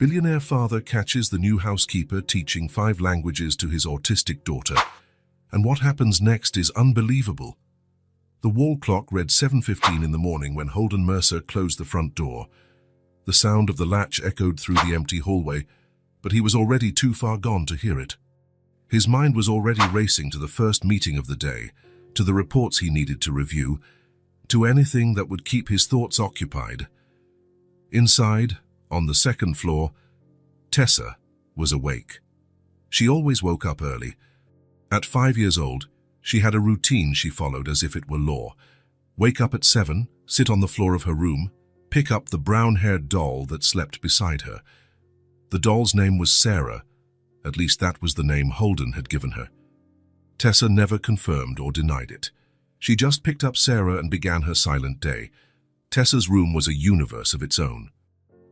Billionaire father catches the new housekeeper teaching 5 languages to his autistic daughter, and what happens next is unbelievable. The wall clock read 7:15 in the morning when Holden Mercer closed the front door. The sound of the latch echoed through the empty hallway, but he was already too far gone to hear it. His mind was already racing to the first meeting of the day, to the reports he needed to review, to anything that would keep his thoughts occupied. Inside, on the second floor, Tessa was awake. She always woke up early. At 5 years old, she had a routine she followed as if it were law. Wake up at 7, sit on the floor of her room, pick up the brown-haired doll that slept beside her. The doll's name was Sarah, at least that was the name Holden had given her. Tessa never confirmed or denied it. She just picked up Sarah and began her silent day. Tessa's room was a universe of its own.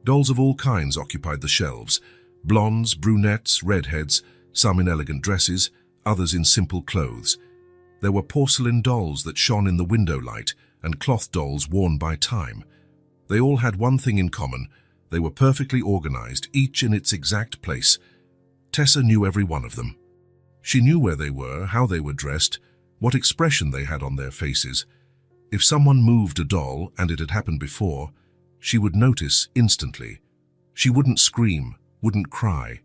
Dolls of all kinds occupied the shelves. Blondes, brunettes, redheads, some in elegant dresses, others in simple clothes. There were porcelain dolls that shone in the window light and cloth dolls worn by time. They all had one thing in common. They were perfectly organized, each in its exact place. Tessa knew every one of them. She knew where they were, how they were dressed, what expression they had on their faces. If someone moved a doll, and it had happened before, she would notice instantly. She wouldn't scream, wouldn't cry.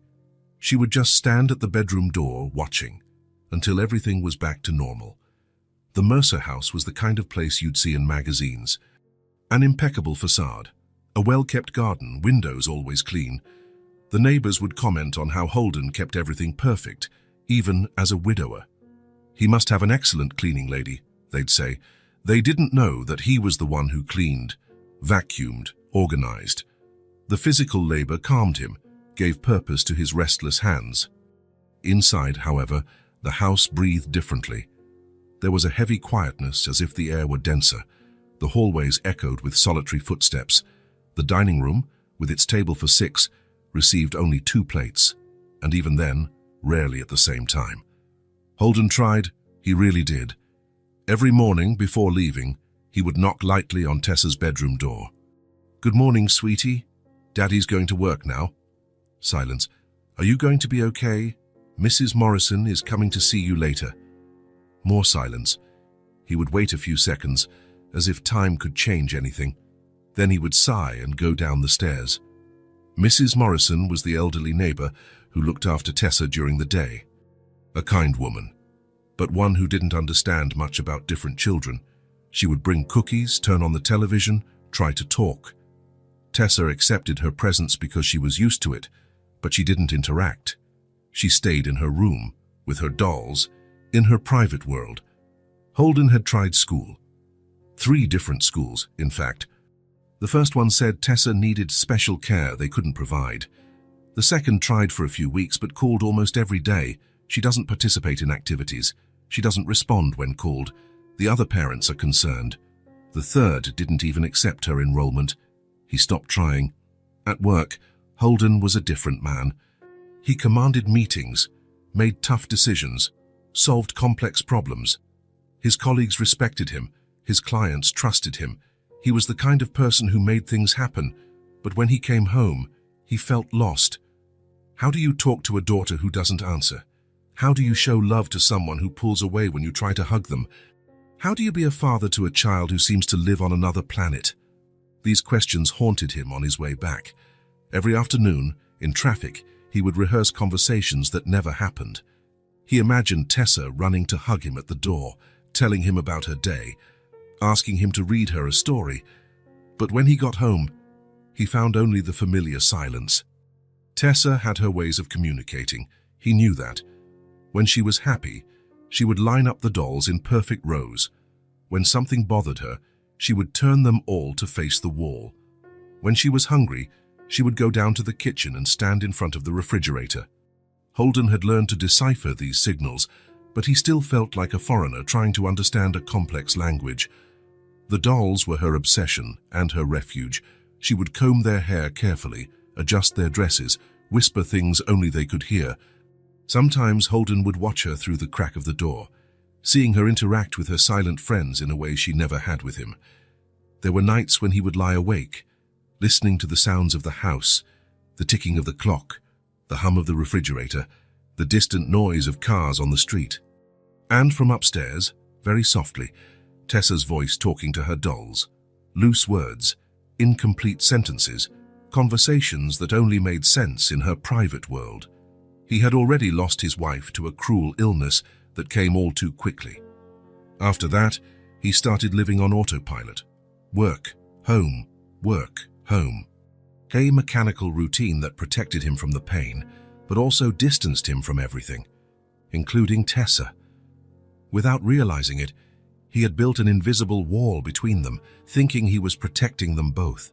She would just stand at the bedroom door, watching, until everything was back to normal. The Mercer house was the kind of place you'd see in magazines. An impeccable facade, a well-kept garden, windows always clean. The neighbors would comment on how Holden kept everything perfect, even as a widower. "He must have an excellent cleaning lady," they'd say. They didn't know that he was the one who cleaned, vacuumed, organized. The physical labor calmed him, gave purpose to his restless hands. Inside, however, the house breathed differently. There was a heavy quietness, as if the air were denser. The hallways echoed with solitary footsteps. The dining room, with its table for 6, received only 2 plates, and even then, rarely at the same time. Holden tried, he really did. Every morning, before leaving, he would knock lightly on Tessa's bedroom door. "Good morning, sweetie. Daddy's going to work now." Silence. "Are you going to be okay? Mrs. Morrison is coming to see you later." More silence. He would wait a few seconds, as if time could change anything. Then he would sigh and go down the stairs. Mrs. Morrison was the elderly neighbor who looked after Tessa during the day. A kind woman, but one who didn't understand much about different children. She would bring cookies, turn on the television, try to talk. Tessa accepted her presence because she was used to it, but she didn't interact. She stayed in her room, with her dolls, in her private world. Holden had tried school. 3 different schools, in fact. The first one said Tessa needed special care they couldn't provide. The second tried for a few weeks but called almost every day. She doesn't participate in activities. She doesn't respond when called. The other parents are concerned. The third didn't even accept her enrollment. He stopped trying. At work, Holden was a different man. He commanded meetings, made tough decisions, solved complex problems. His colleagues respected him. His clients trusted him. He was the kind of person who made things happen, but when he came home, he felt lost. How do you talk to a daughter who doesn't answer? How do you show love to someone who pulls away when you try to hug them? How do you be a father to a child who seems to live on another planet? These questions haunted him on his way back. Every afternoon, in traffic, he would rehearse conversations that never happened. He imagined Tessa running to hug him at the door, telling him about her day, asking him to read her a story. But when he got home, he found only the familiar silence. Tessa had her ways of communicating. He knew that. When she was happy, she would line up the dolls in perfect rows. When something bothered her, she would turn them all to face the wall. When she was hungry, she would go down to the kitchen and stand in front of the refrigerator. Holden had learned to decipher these signals, but he still felt like a foreigner trying to understand a complex language. The dolls were her obsession and her refuge. She would comb their hair carefully, adjust their dresses, whisper things only they could hear. Sometimes Holden would watch her through the crack of the door, seeing her interact with her silent friends in a way she never had with him. There were nights when he would lie awake, listening to the sounds of the house, The ticking of the clock, the hum of the refrigerator, the distant noise of cars on the street. And from upstairs, very softly, Tessa's voice talking to her dolls. Loose words, incomplete sentences, conversations that only made sense in her private world. He had already lost his wife to a cruel illness that came all too quickly. After that, he started living on autopilot. Work, home, work, home. A mechanical routine that protected him from the pain, but also distanced him from everything, including Tessa. Without realizing it, he had built an invisible wall between them, thinking he was protecting them both.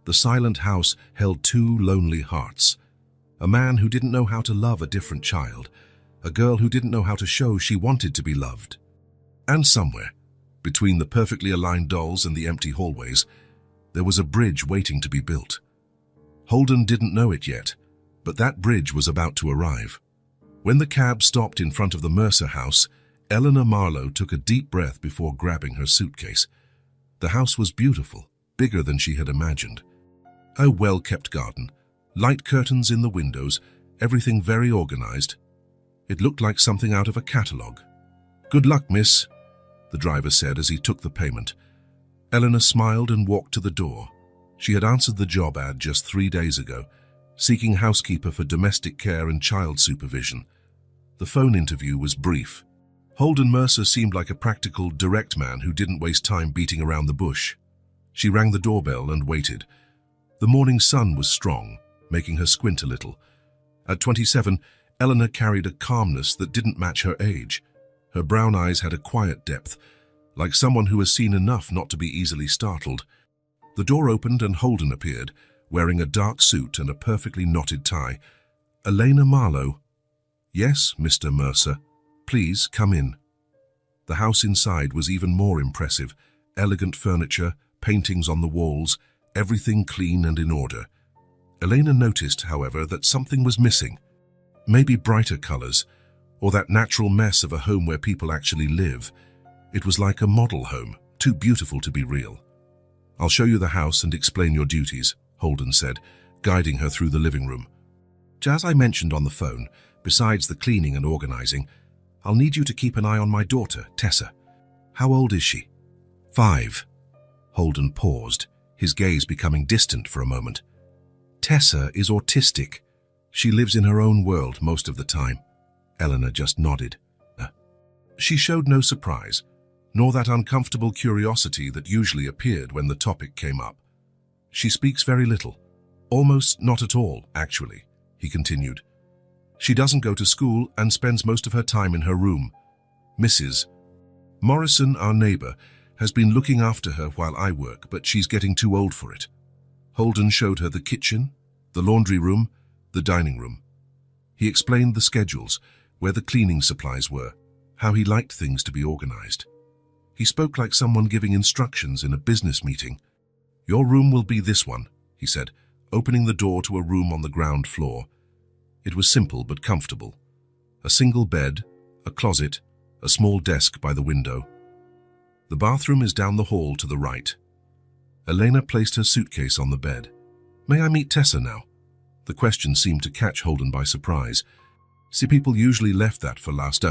The silent house held two lonely hearts. A man who didn't know how to love a different child, a girl who didn't know how to show she wanted to be loved. And somewhere, between the perfectly aligned dolls and the empty hallways, there was a bridge waiting to be built. Holden didn't know it yet, but that bridge was about to arrive. When the cab stopped in front of the Mercer house, Eleanor Marlowe took a deep breath before grabbing her suitcase. The house was beautiful, bigger than she had imagined. A well-kept garden, light curtains in the windows, everything very organized. It looked like something out of a catalogue. "Good luck, miss," the driver said as he took the payment. Eleanor smiled and walked to the door. She had answered the job ad just 3 days ago, seeking housekeeper for domestic care and child supervision. The phone interview was brief. Holden Mercer seemed like a practical, direct man who didn't waste time beating around the bush. She rang the doorbell and waited. The morning sun was strong, making her squint a little. At 27, Eleanor carried a calmness that didn't match her age. Her brown eyes had a quiet depth, like someone who has seen enough not to be easily startled. The door opened and Holden appeared, wearing a dark suit and a perfectly knotted tie. "Elena Marlowe." "Yes, Mr. Mercer. Please come in." The house inside was even more impressive. Elegant furniture, paintings on the walls, everything clean and in order. Elena noticed, however, that something was missing. Maybe brighter colors, or that natural mess of a home where people actually live. It was like a model home, too beautiful to be real. "I'll show you the house and explain your duties," Holden said, guiding her through the living room. "As I mentioned on the phone, besides the cleaning and organizing, I'll need you to keep an eye on my daughter, Tessa. How old is she?" 5. Holden paused, his gaze becoming distant for a moment. "Tessa is autistic. She lives in her own world most of the time." Eleanor just nodded. She showed no surprise, nor that uncomfortable curiosity that usually appeared when the topic came up. "She speaks very little. Almost not at all, actually," he continued. "She doesn't go to school and spends most of her time in her room. Mrs. Morrison, our neighbor, has been looking after her while I work, but she's getting too old for it." Holden showed her the kitchen, the laundry room, the dining room. He explained the schedules, where the cleaning supplies were, how he liked things to be organized. He spoke like someone giving instructions in a business meeting. "Your room will be this one," he said, opening the door to a room on the ground floor. It was simple but comfortable. A single bed, a closet, a small desk by the window. "The bathroom is down the hall to the right." Elena placed her suitcase on the bed. "May I meet Tessa now?" The question seemed to catch Holden by surprise. See, people usually left that for last,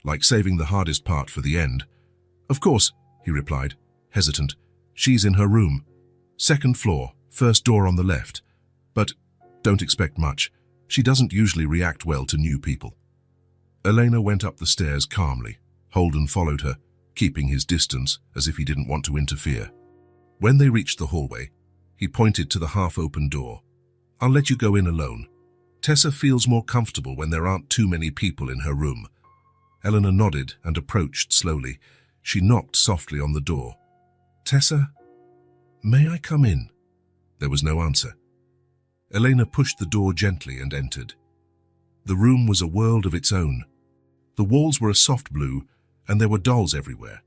like saving the hardest part for the end. "Of course," he replied, hesitant. "She's in her room. Second floor, first door on the left. But don't expect much. She doesn't usually react well to new people." Elena went up the stairs calmly. Holden followed her, keeping his distance as if he didn't want to interfere. When they reached the hallway, he pointed to the half-open door. "I'll let you go in alone. Tessa feels more comfortable when there aren't too many people in her room." Eleanor nodded and approached slowly. She knocked softly on the door. "Tessa, may I come in?" There was no answer. Elena pushed the door gently and entered. The room was a world of its own. The walls were a soft blue, and there were dolls everywhere.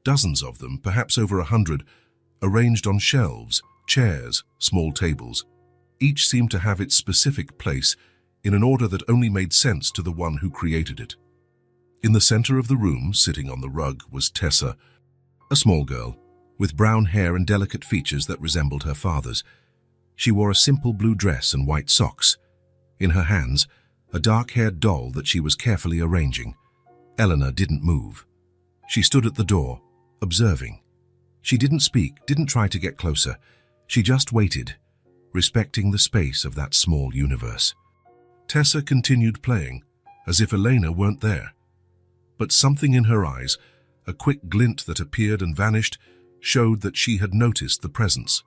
Dozens of them, perhaps over 100, arranged on shelves, chairs, small tables. Each seemed to have its specific place in an order that only made sense to the one who created it. In the center of the room, sitting on the rug, was Tessa, a small girl, with brown hair and delicate features that resembled her father's. She wore a simple blue dress and white socks. In her hands, a dark-haired doll that she was carefully arranging. Eleanor didn't move. She stood at the door, observing. She didn't speak, didn't try to get closer. She just waited, respecting the space of that small universe. Tessa continued playing, as if Elena weren't there. But something in her eyes, a quick glint that appeared and vanished, showed that she had noticed the presence.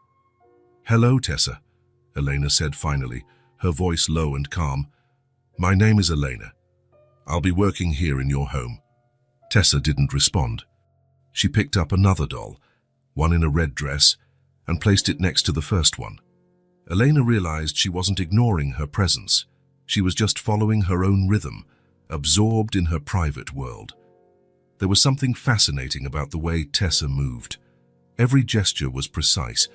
"Hello, Tessa," Elena said finally, her voice low and calm. "My name is Elena. I'll be working here in your home." Tessa didn't respond. She picked up another doll, one in a red dress, and placed it next to the first one. Elena realized she wasn't ignoring her presence. She was just following her own rhythm, absorbed in her private world. There was something fascinating about the way Tessa moved. Every gesture was precise.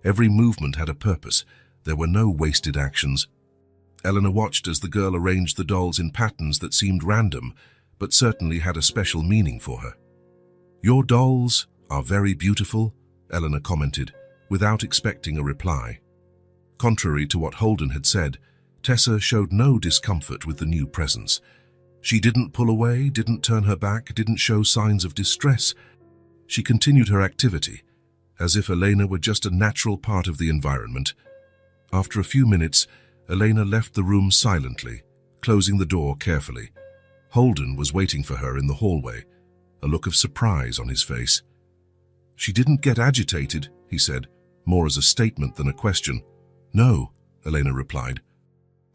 Every movement had a purpose. There were no wasted actions. Eleanor watched as the girl arranged the dolls in patterns that seemed random, but certainly had a special meaning for her. "Your dolls are very beautiful," Eleanor commented, without expecting a reply. Contrary to what Holden had said, Tessa showed no discomfort with the new presence. She didn't pull away, didn't turn her back, didn't show signs of distress. She continued her activity, as if Elena were just a natural part of the environment. After a few minutes, Elena left the room silently, closing the door carefully. Holden was waiting for her in the hallway, a look of surprise on his face. "She didn't get agitated," he said, more as a statement than a question. "No," Elena replied.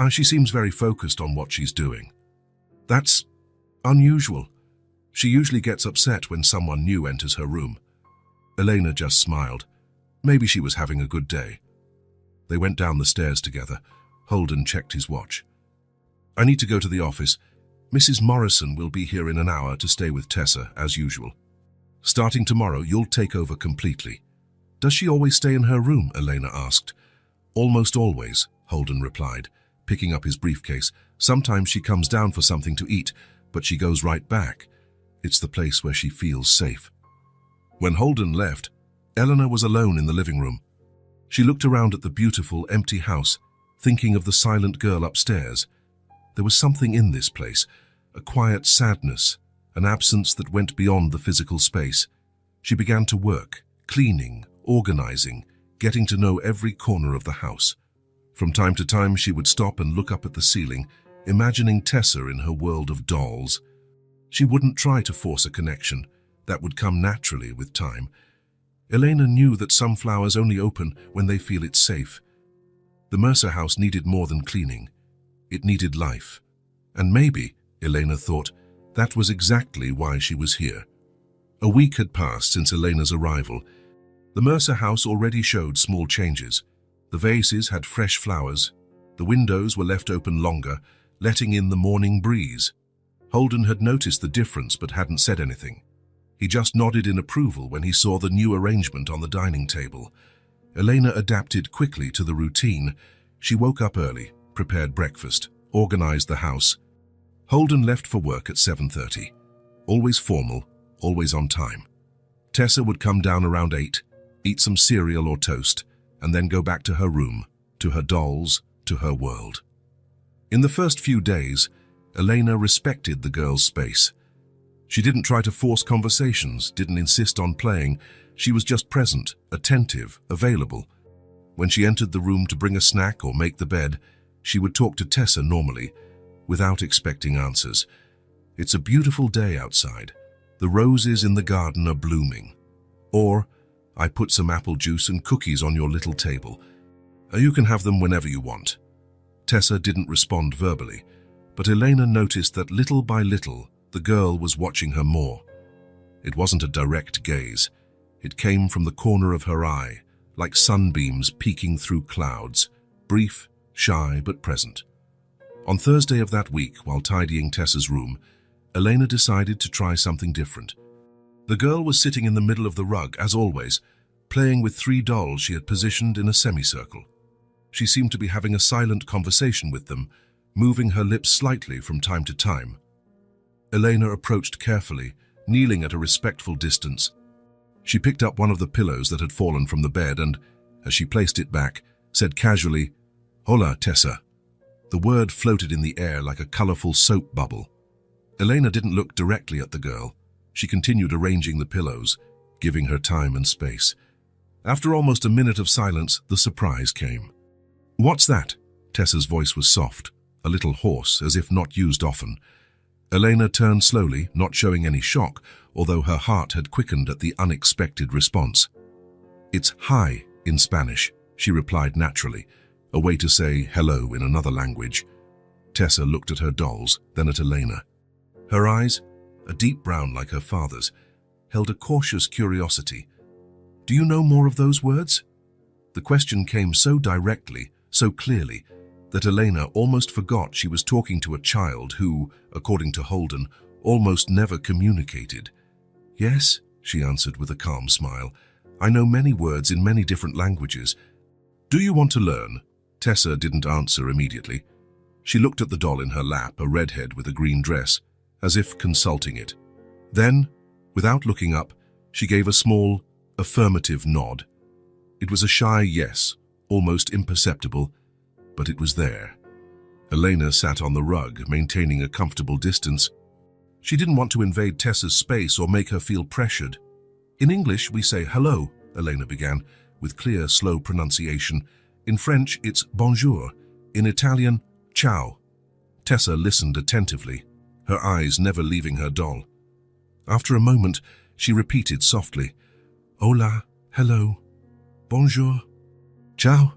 "She seems very focused on what she's doing." "That's unusual. She usually gets upset when someone new enters her room." Elena just smiled. Maybe she was having a good day. They went down the stairs together. Holden checked his watch. "I need to go to the office. Mrs. Morrison will be here in an hour to stay with Tessa, as usual. Starting tomorrow, you'll take over completely." "Does she always stay in her room?" Elena asked. "Almost always," Holden replied, picking up his briefcase. "Sometimes she comes down for something to eat, but she goes right back. It's the place where she feels safe." When Holden left, Eleanor was alone in the living room. She looked around at the beautiful, empty house, thinking of the silent girl upstairs. There was something in this place, a quiet sadness, an absence that went beyond the physical space. She began to work, cleaning, organizing, getting to know every corner of the house. From time to time, she would stop and look up at the ceiling, imagining Tessa in her world of dolls. She wouldn't try to force a connection. That would come naturally with time. Elena knew that some flowers only open when they feel it's safe. The Mercer house needed more than cleaning. It needed life. And maybe, Elena thought, that was exactly why she was here. A week had passed since Elena's arrival. The Mercer house already showed small changes. The vases had fresh flowers. The windows were left open longer, letting in the morning breeze. Holden had noticed the difference but hadn't said anything. He just nodded in approval when he saw the new arrangement on the dining table. Elena adapted quickly to the routine. She woke up early, prepared breakfast, organized the house. Holden left for work at 7:30. Always formal, always on time. Tessa would come down around 8, eat some cereal or toast, and then go back to her room, to her dolls, to her world. In the first few days, Elena respected the girl's space. She didn't try to force conversations, didn't insist on playing. She was just present, attentive, available. When she entered the room to bring a snack or make the bed, she would talk to Tessa normally, without expecting answers. "It's a beautiful day outside. The roses in the garden are blooming." Or, "I put some apple juice and cookies on your little table. You can have them whenever you want." Tessa didn't respond verbally, but Elena noticed that little by little, the girl was watching her more. It wasn't a direct gaze. It came from the corner of her eye, like sunbeams peeking through clouds, brief, shy, but present. On Thursday of that week, while tidying Tessa's room, Elena decided to try something different. The girl was sitting in the middle of the rug, as always, playing with 3 dolls she had positioned in a semicircle. She seemed to be having a silent conversation with them, moving her lips slightly from time to time. Elena approached carefully, kneeling at a respectful distance. She picked up one of the pillows that had fallen from the bed and, as she placed it back, said casually, "Hola, Tessa." The word floated in the air like a colorful soap bubble. Elena didn't look directly at the girl. She continued arranging the pillows, giving her time and space. After almost a minute of silence, the surprise came. "What's that?" Tessa's voice was soft, a little hoarse, as if not used often. Elena turned slowly, not showing any shock, although her heart had quickened at the unexpected response. "It's hi in Spanish," she replied naturally, a way to say hello in another language. Tessa looked at her dolls, then at Elena. Her eyes, a deep brown like her father's, held a cautious curiosity. "Do you know more of those words?" The question came so directly, so clearly, that Elena almost forgot she was talking to a child who, according to Holden, almost never communicated. "Yes," she answered with a calm smile. "I know many words in many different languages. Do you want to learn?" Tessa didn't answer immediately. She looked at the doll in her lap, a redhead with a green dress, as if consulting it. Then, without looking up, she gave a small, affirmative nod. It was a shy yes, almost imperceptible, but it was there. Elena sat on the rug, maintaining a comfortable distance. She didn't want to invade Tessa's space or make her feel pressured. "In English, we say hello," Elena began, with clear, slow pronunciation. "In French, it's bonjour. In Italian, ciao." Tessa listened attentively, her eyes never leaving her doll. After a moment, she repeated softly, "Hola, hello, bonjour, ciao."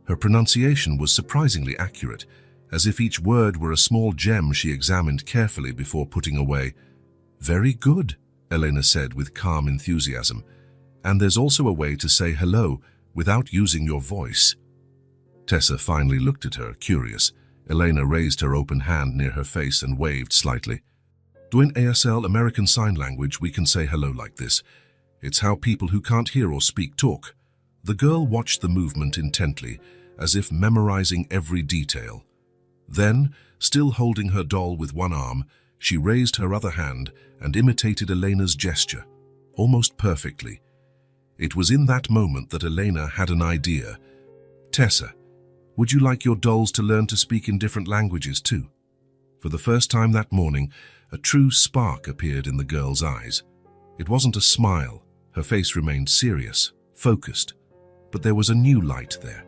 Her pronunciation was surprisingly accurate, as if each word were a small gem she examined carefully before putting away. "Very good," Elena said with calm enthusiasm. "And there's also a way to say hello without using your voice." Tessa finally looked at her, curious. Elena raised her open hand near her face and waved slightly. "In ASL, American Sign Language, we can say hello like this. It's how people who can't hear or speak talk." The girl watched the movement intently, as if memorizing every detail. Then, still holding her doll with one arm, she raised her other hand and imitated Elena's gesture, almost perfectly. It was in that moment that Elena had an idea. "Tessa, would you like your dolls to learn to speak in different languages too?" For the first time that morning, a true spark appeared in the girl's eyes. It wasn't a smile. Her face remained serious, focused. But there was a new light there,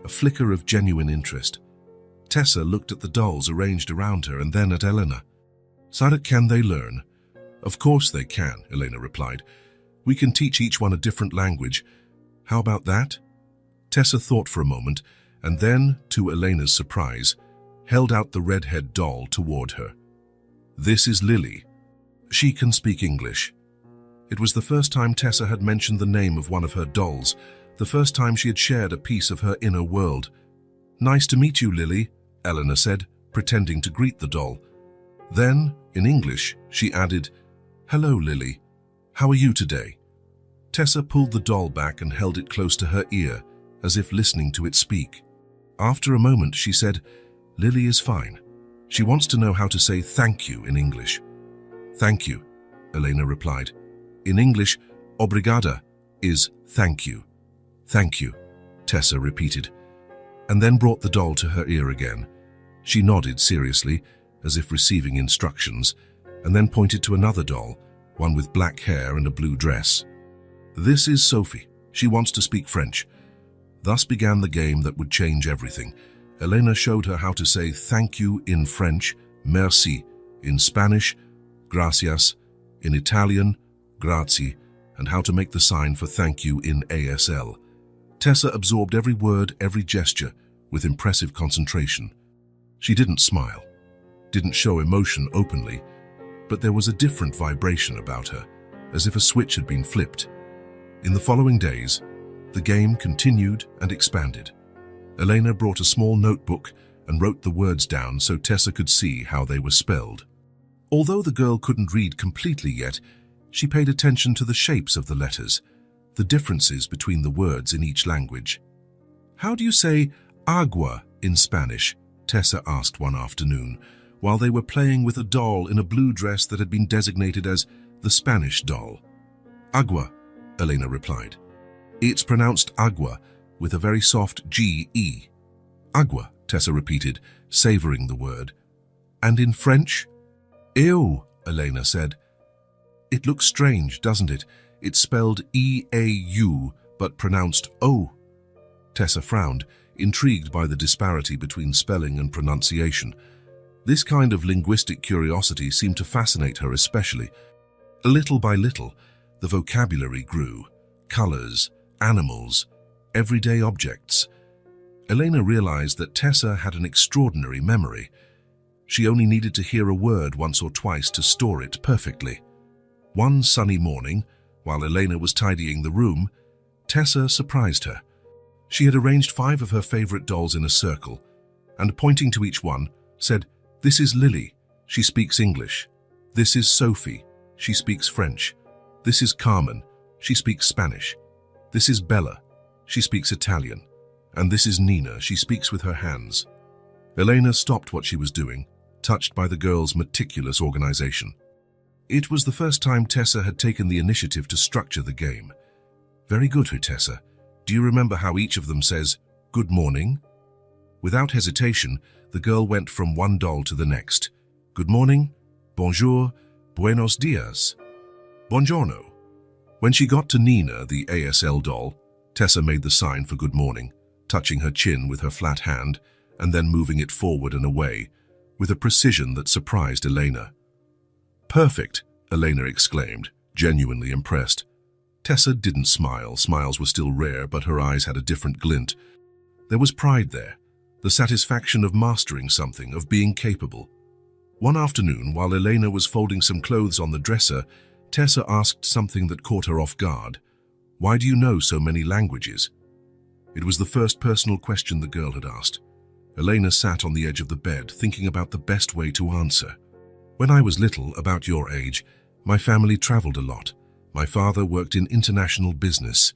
a flicker of genuine interest. Tessa looked at the dolls arranged around her and then at Elena. "Sarah, can they learn?" "Of course they can," Elena replied. "We can teach each one a different language. How about that?" Tessa thought for a moment, and then, to Elena's surprise, held out the redhead doll toward her. "This is Lily. She can speak English." It was the first time Tessa had mentioned the name of one of her dolls, the first time she had shared a piece of her inner world. "Nice to meet you, Lily," Elena said, pretending to greet the doll. Then, in English, she added, "Hello, Lily. How are you today?" Tessa pulled the doll back and held it close to her ear, as if listening to it speak. After a moment, she said, "Lily is fine. She wants to know how to say thank you in English." "Thank you," Elena replied. In English, obrigada is thank you. "Thank you," Tessa repeated, and then brought the doll to her ear again. She nodded seriously, as if receiving instructions, and then pointed to another doll, one with black hair and a blue dress. "This is Sophie. She wants to speak French." Thus began the game that would change everything. Elena showed her how to say thank you in French, merci, in Spanish, gracias, in Italian, grazie, and how to make the sign for thank you in ASL. Tessa absorbed every word, every gesture, with impressive concentration. She didn't smile, didn't show emotion openly, but there was a different vibration about her, as if a switch had been flipped. In the following days, the game continued and expanded. Elena brought a small notebook and wrote the words down so Tessa could see how they were spelled. Although the girl couldn't read completely yet, she paid attention to the shapes of the letters, the differences between the words in each language. "How do you say agua in Spanish?" Tessa asked one afternoon, while they were playing with a doll in a blue dress that had been designated as the Spanish doll. "Agua," Elena replied. "It's pronounced agua, with a very soft G-E. Agua, Tessa repeated, savoring the word. And in French? Ew, Elena said. It looks strange, doesn't it? It's spelled E-A-U, but pronounced O. Tessa frowned, intrigued by the disparity between spelling and pronunciation. This kind of linguistic curiosity seemed to fascinate her especially. Little by little, the vocabulary grew. Colors, animals, everyday objects. Elena realized that Tessa had an extraordinary memory. She only needed to hear a word once or twice to store it perfectly. One sunny morning, while Elena was tidying the room, Tessa surprised her. She had arranged 5 of her favorite dolls in a circle, and pointing to each one, said, "This is Lily, she speaks English. This is Sophie, she speaks French. This is Carmen, she speaks Spanish. This is Bella, she speaks Italian. And this is Nina, she speaks with her hands." Elena stopped what she was doing, touched by the girl's meticulous organization. It was the first time Tessa had taken the initiative to structure the game. "Very good, Tessa. Do you remember how each of them says, 'Good morning'?" Without hesitation, the girl went from one doll to the next. "Good morning, bonjour, buenos dias, buongiorno." When she got to Nina, the ASL doll, Tessa made the sign for good morning, touching her chin with her flat hand and then moving it forward and away, with a precision that surprised Elena. "Perfect," Elena exclaimed, genuinely impressed. Tessa didn't smile. Smiles were still rare, but her eyes had a different glint. There was pride there, the satisfaction of mastering something, of being capable. One afternoon, while Elena was folding some clothes on the dresser, Tessa asked something that caught her off guard. "Why do you know so many languages?" It was the first personal question the girl had asked. Elena sat on the edge of the bed, thinking about the best way to answer. "When I was little, about your age, my family traveled a lot. My father worked in international business.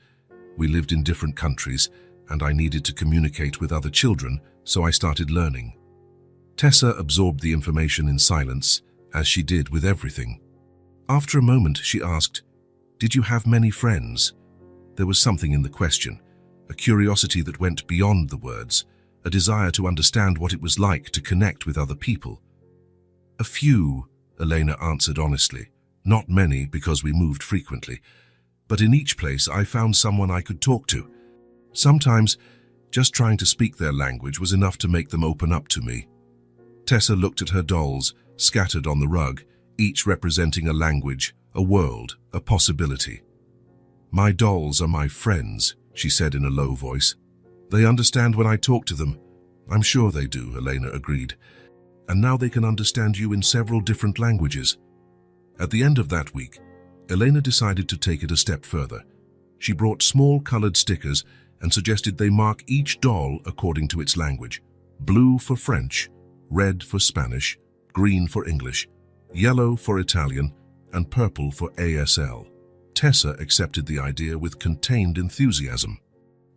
We lived in different countries, and I needed to communicate with other children, so I started learning." Tessa absorbed the information in silence, as she did with everything. After a moment, she asked, "Did you have many friends?" There was something in the question, a curiosity that went beyond the words, a desire to understand what it was like to connect with other people. "A few," Elena answered honestly. "Not many, because we moved frequently. But in each place I found someone I could talk to. Sometimes, just trying to speak their language was enough to make them open up to me." Tessa looked at her dolls, scattered on the rug, each representing a language, a world, a possibility. "My dolls are my friends," she said in a low voice. "They understand when I talk to them." "I'm sure they do," Elena agreed. "And now they can understand you in several different languages." At the end of that week, Elena decided to take it a step further. She brought small colored stickers and suggested they mark each doll according to its language. Blue for French, red for Spanish, green for English, yellow for Italian, and purple for ASL. Tessa accepted the idea with contained enthusiasm.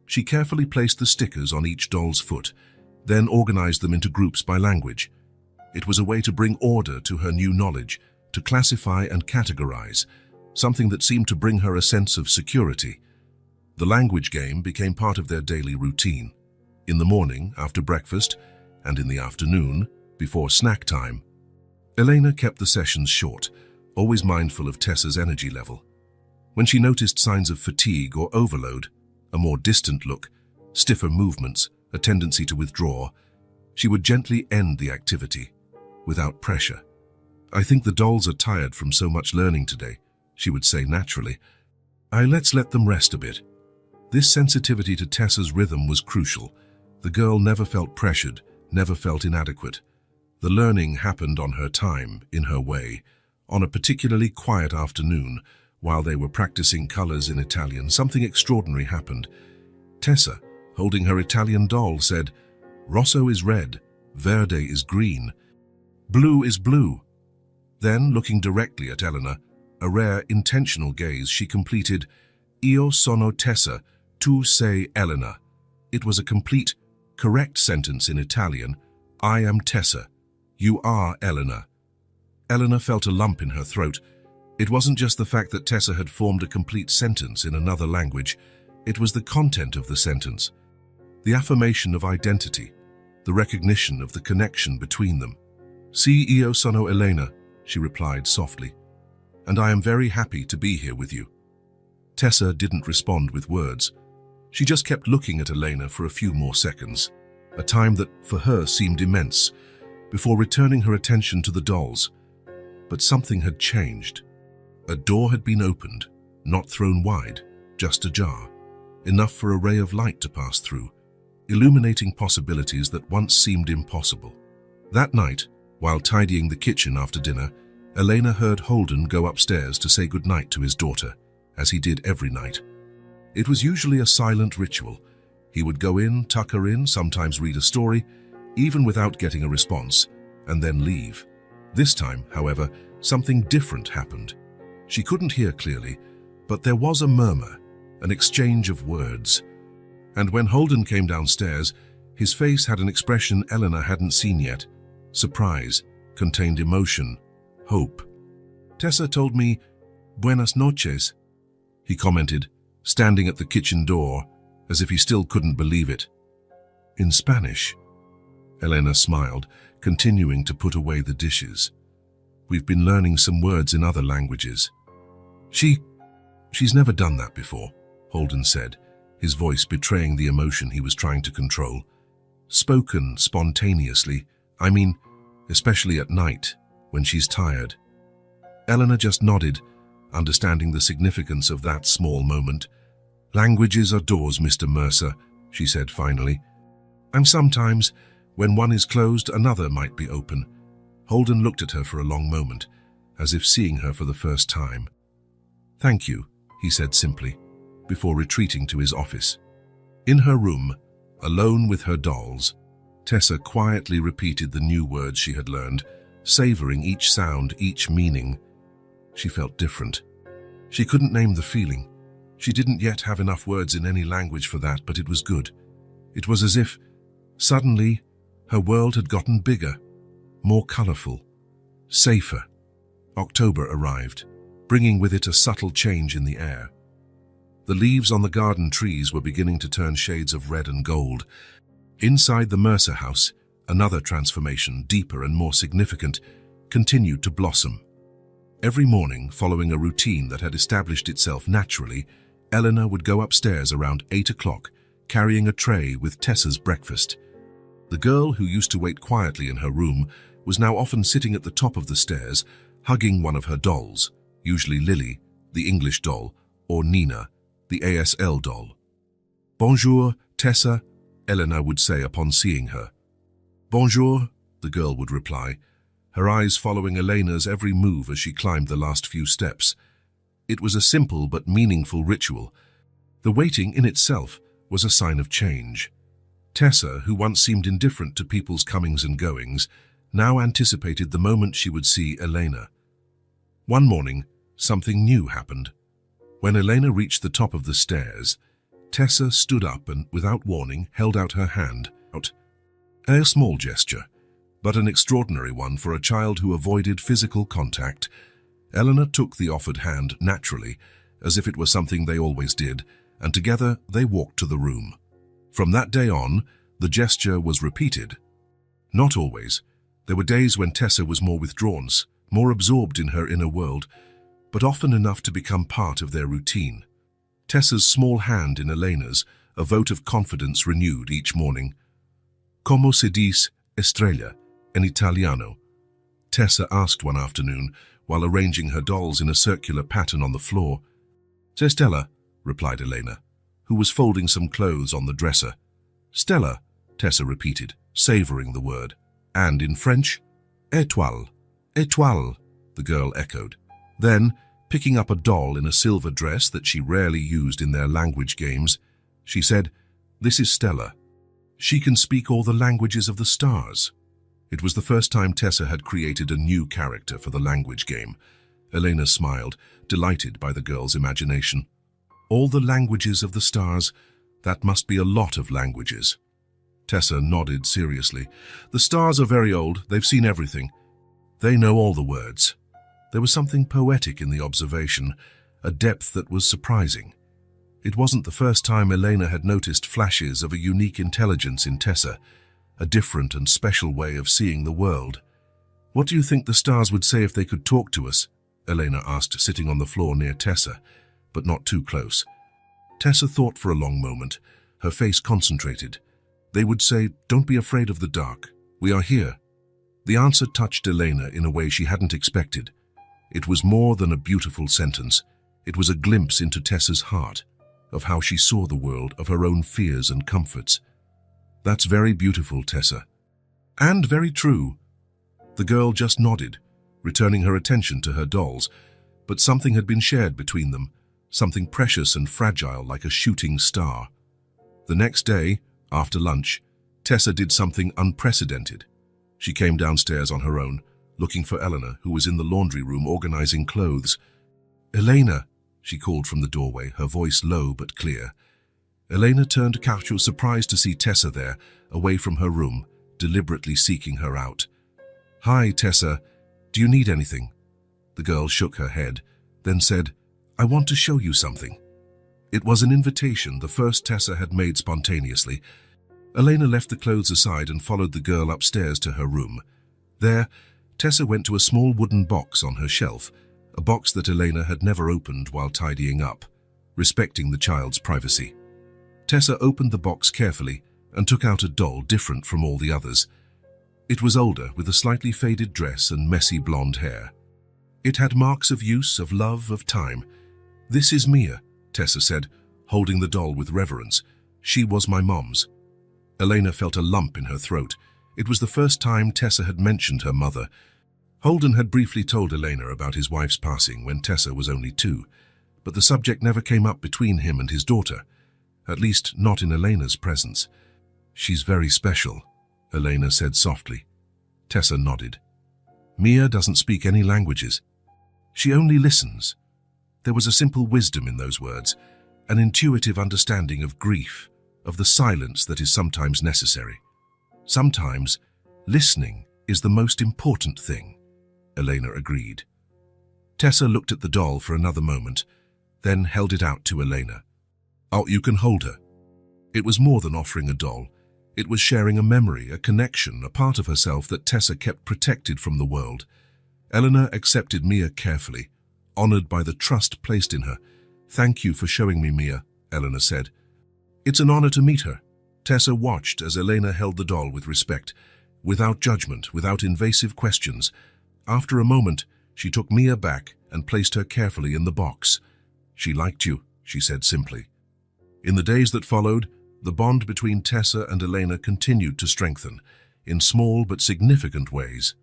She carefully placed the stickers on each doll's foot, then organized them into groups by language. It was a way to bring order to her new knowledge, to classify and categorize, something that seemed to bring her a sense of security. The language game became part of their daily routine. In the morning, after breakfast, and in the afternoon, before snack time. Elena kept the sessions short, always mindful of Tessa's energy level. When she noticed signs of fatigue or overload, a more distant look, stiffer movements, a tendency to withdraw, she would gently end the activity, without pressure. "I think the dolls are tired from so much learning today," she would say naturally. Let's let them rest a bit." This sensitivity to Tessa's rhythm was crucial. The girl never felt pressured, never felt inadequate. The learning happened on her time, in her way. On a particularly quiet afternoon, while they were practicing colors in Italian, something extraordinary happened. Tessa, holding her Italian doll, said, "Rosso is red, verde is green, blue is blue." Then, looking directly at Elena, a rare, intentional gaze, she completed, "Io sono Tessa, tu sei Elena." It was a complete, correct sentence in Italian. "I am Tessa. You are Elena." Elena felt a lump in her throat. It wasn't just the fact that Tessa had formed a complete sentence in another language. It was the content of the sentence, the affirmation of identity, the recognition of the connection between them. "Io sono Elena," she replied softly, "and I am very happy to be here with you." Tessa didn't respond with words. She just kept looking at Elena for a few more seconds, a time that for her seemed immense, before returning her attention to the dolls. But something had changed. A door had been opened, not thrown wide, just ajar, enough for a ray of light to pass through, illuminating possibilities that once seemed impossible. That night, while tidying the kitchen after dinner, Elena heard Holden go upstairs to say goodnight to his daughter, as he did every night. It was usually a silent ritual. He would go in, tuck her in, sometimes read a story, even without getting a response, and then leave. This time, however, something different happened. She couldn't hear clearly, but there was a murmur, an exchange of words. And when Holden came downstairs, his face had an expression Elena hadn't seen yet. Surprise, contained emotion, hope. "Tessa told me, 'Buenas noches,'" he commented, standing at the kitchen door, as if he still couldn't believe it. "In Spanish?" Elena smiled, continuing to put away the dishes. "We've been learning some words in other languages." She's never done that before," Holden said, his voice betraying the emotion he was trying to control. "Spoken spontaneously, I mean, especially at night, when she's tired." Elena just nodded, understanding the significance of that small moment. "Languages are doors, Mr. Mercer," she said finally. "And sometimes, when one is closed, another might be open." Holden looked at her for a long moment, as if seeing her for the first time. "Thank you," he said simply, before retreating to his office. In her room, alone with her dolls, Tessa quietly repeated the new words she had learned, savoring each sound, each meaning. She felt different. She couldn't name the feeling. She didn't yet have enough words in any language for that, but it was good. It was as if, suddenly, her world had gotten bigger, more colorful, safer. October arrived, bringing with it a subtle change in the air. The leaves on the garden trees were beginning to turn shades of red and gold. Inside the Mercer house, another transformation, deeper and more significant, continued to blossom. Every morning, following a routine that had established itself naturally, Eleanor would go upstairs around 8 o'clock, carrying a tray with Tessa's breakfast. The girl who used to wait quietly in her room was now often sitting at the top of the stairs, hugging one of her dolls, usually Lily, the English doll, or Nina, the ASL doll. "Bonjour, Tessa," Eleanor would say upon seeing her. "Bonjour," the girl would reply, her eyes following Elena's every move as she climbed the last few steps. It was a simple but meaningful ritual. The waiting in itself was a sign of change. Tessa, who once seemed indifferent to people's comings and goings, now anticipated the moment she would see Elena. One morning, something new happened. When Elena reached the top of the stairs, Tessa stood up and, without warning, held out her hand. A small gesture, but an extraordinary one for a child who avoided physical contact. Eleanor took the offered hand naturally, as if it were something they always did, and together they walked to the room. From that day on, the gesture was repeated. Not always. There were days when Tessa was more withdrawn, more absorbed in her inner world, but often enough to become part of their routine. Tessa's small hand in Elena's, a vote of confidence renewed each morning. "Como se dice estrella in Italiano?" Tessa asked one afternoon, while arranging her dolls in a circular pattern on the floor. "C'est Stella," replied Elena, who was folding some clothes on the dresser. "Stella," Tessa repeated, savoring the word. "And in French?" "Étoile, étoile," the girl echoed. Then, picking up a doll in a silver dress that she rarely used in their language games, she said, "This is Stella. She can speak all the languages of the stars." It was the first time Tessa had created a new character for the language game. Elena smiled, delighted by the girl's imagination. "All the languages of the stars? That must be a lot of languages." Tessa nodded seriously. "The stars are very old. They've seen everything. They know all the words." There was something poetic in the observation, a depth that was surprising. It wasn't the first time Elena had noticed flashes of a unique intelligence in Tessa, a different and special way of seeing the world. "What do you think the stars would say if they could talk to us?" Elena asked, sitting on the floor near Tessa, but not too close. Tessa thought for a long moment, her face concentrated. "They would say, 'Don't be afraid of the dark. We are here.'" The answer touched Elena in a way she hadn't expected. It was more than a beautiful sentence. It was a glimpse into Tessa's heart, of how she saw the world, of her own fears and comforts. "That's very beautiful, Tessa." "And very true." The girl just nodded, returning her attention to her dolls, but something had been shared between them, something precious and fragile like a shooting star. The next day, after lunch, Tessa did something unprecedented. She came downstairs on her own, looking for Eleanor, who was in the laundry room organizing clothes. "Elena," she called from the doorway, her voice low but clear. Elena turned casual, surprised to see Tessa there, away from her room, deliberately seeking her out. "Hi, Tessa. Do you need anything?" The girl shook her head, then said, "I want to show you something." It was an invitation, the first Tessa had made spontaneously. Elena left the clothes aside and followed the girl upstairs to her room. There, Tessa went to a small wooden box on her shelf, a box that Elena had never opened while tidying up, respecting the child's privacy. Tessa opened the box carefully and took out a doll different from all the others. It was older, with a slightly faded dress and messy blonde hair. It had marks of use, of love, of time. "This is Mia," Tessa said, holding the doll with reverence. "She was my mom's." Elena felt a lump in her throat. It was the first time Tessa had mentioned her mother. Holden had briefly told Elena about his wife's passing when Tessa was only 2, but the subject never came up between him and his daughter, at least not in Elena's presence. "She's very special," Elena said softly. Tessa nodded. "Mia doesn't speak any languages. She only listens." There was a simple wisdom in those words, an intuitive understanding of grief, of the silence that is sometimes necessary. "Sometimes, listening is the most important thing," Elena agreed. Tessa looked at the doll for another moment, then held it out to Elena. "Oh, you can hold her." It was more than offering a doll. It was sharing a memory, a connection, a part of herself that Tessa kept protected from the world. Eleanor accepted Mia carefully, honored by the trust placed in her. "Thank you for showing me Mia," Eleanor said. "It's an honor to meet her." Tessa watched as Elena held the doll with respect, without judgment, without invasive questions. After a moment, she took Mia back and placed her carefully in the box. "She liked you," she said simply. In the days that followed, the bond between Tessa and Elena continued to strengthen, in small but significant ways.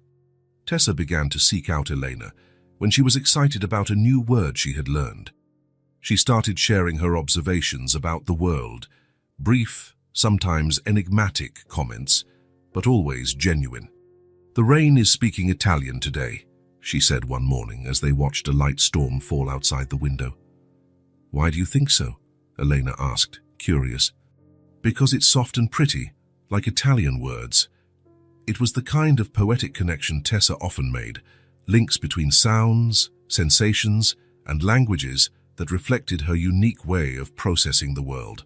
Tessa began to seek out Elena when she was excited about a new word she had learned. She started sharing her observations about the world, brief, sometimes enigmatic comments, but always genuine. "The rain is speaking Italian today," she said one morning as they watched a light storm fall outside the window. "Why do you think so?" Elena asked, curious. "Because it's soft and pretty, like Italian words." It was the kind of poetic connection Tessa often made, links between sounds, sensations, and languages that reflected her unique way of processing the world.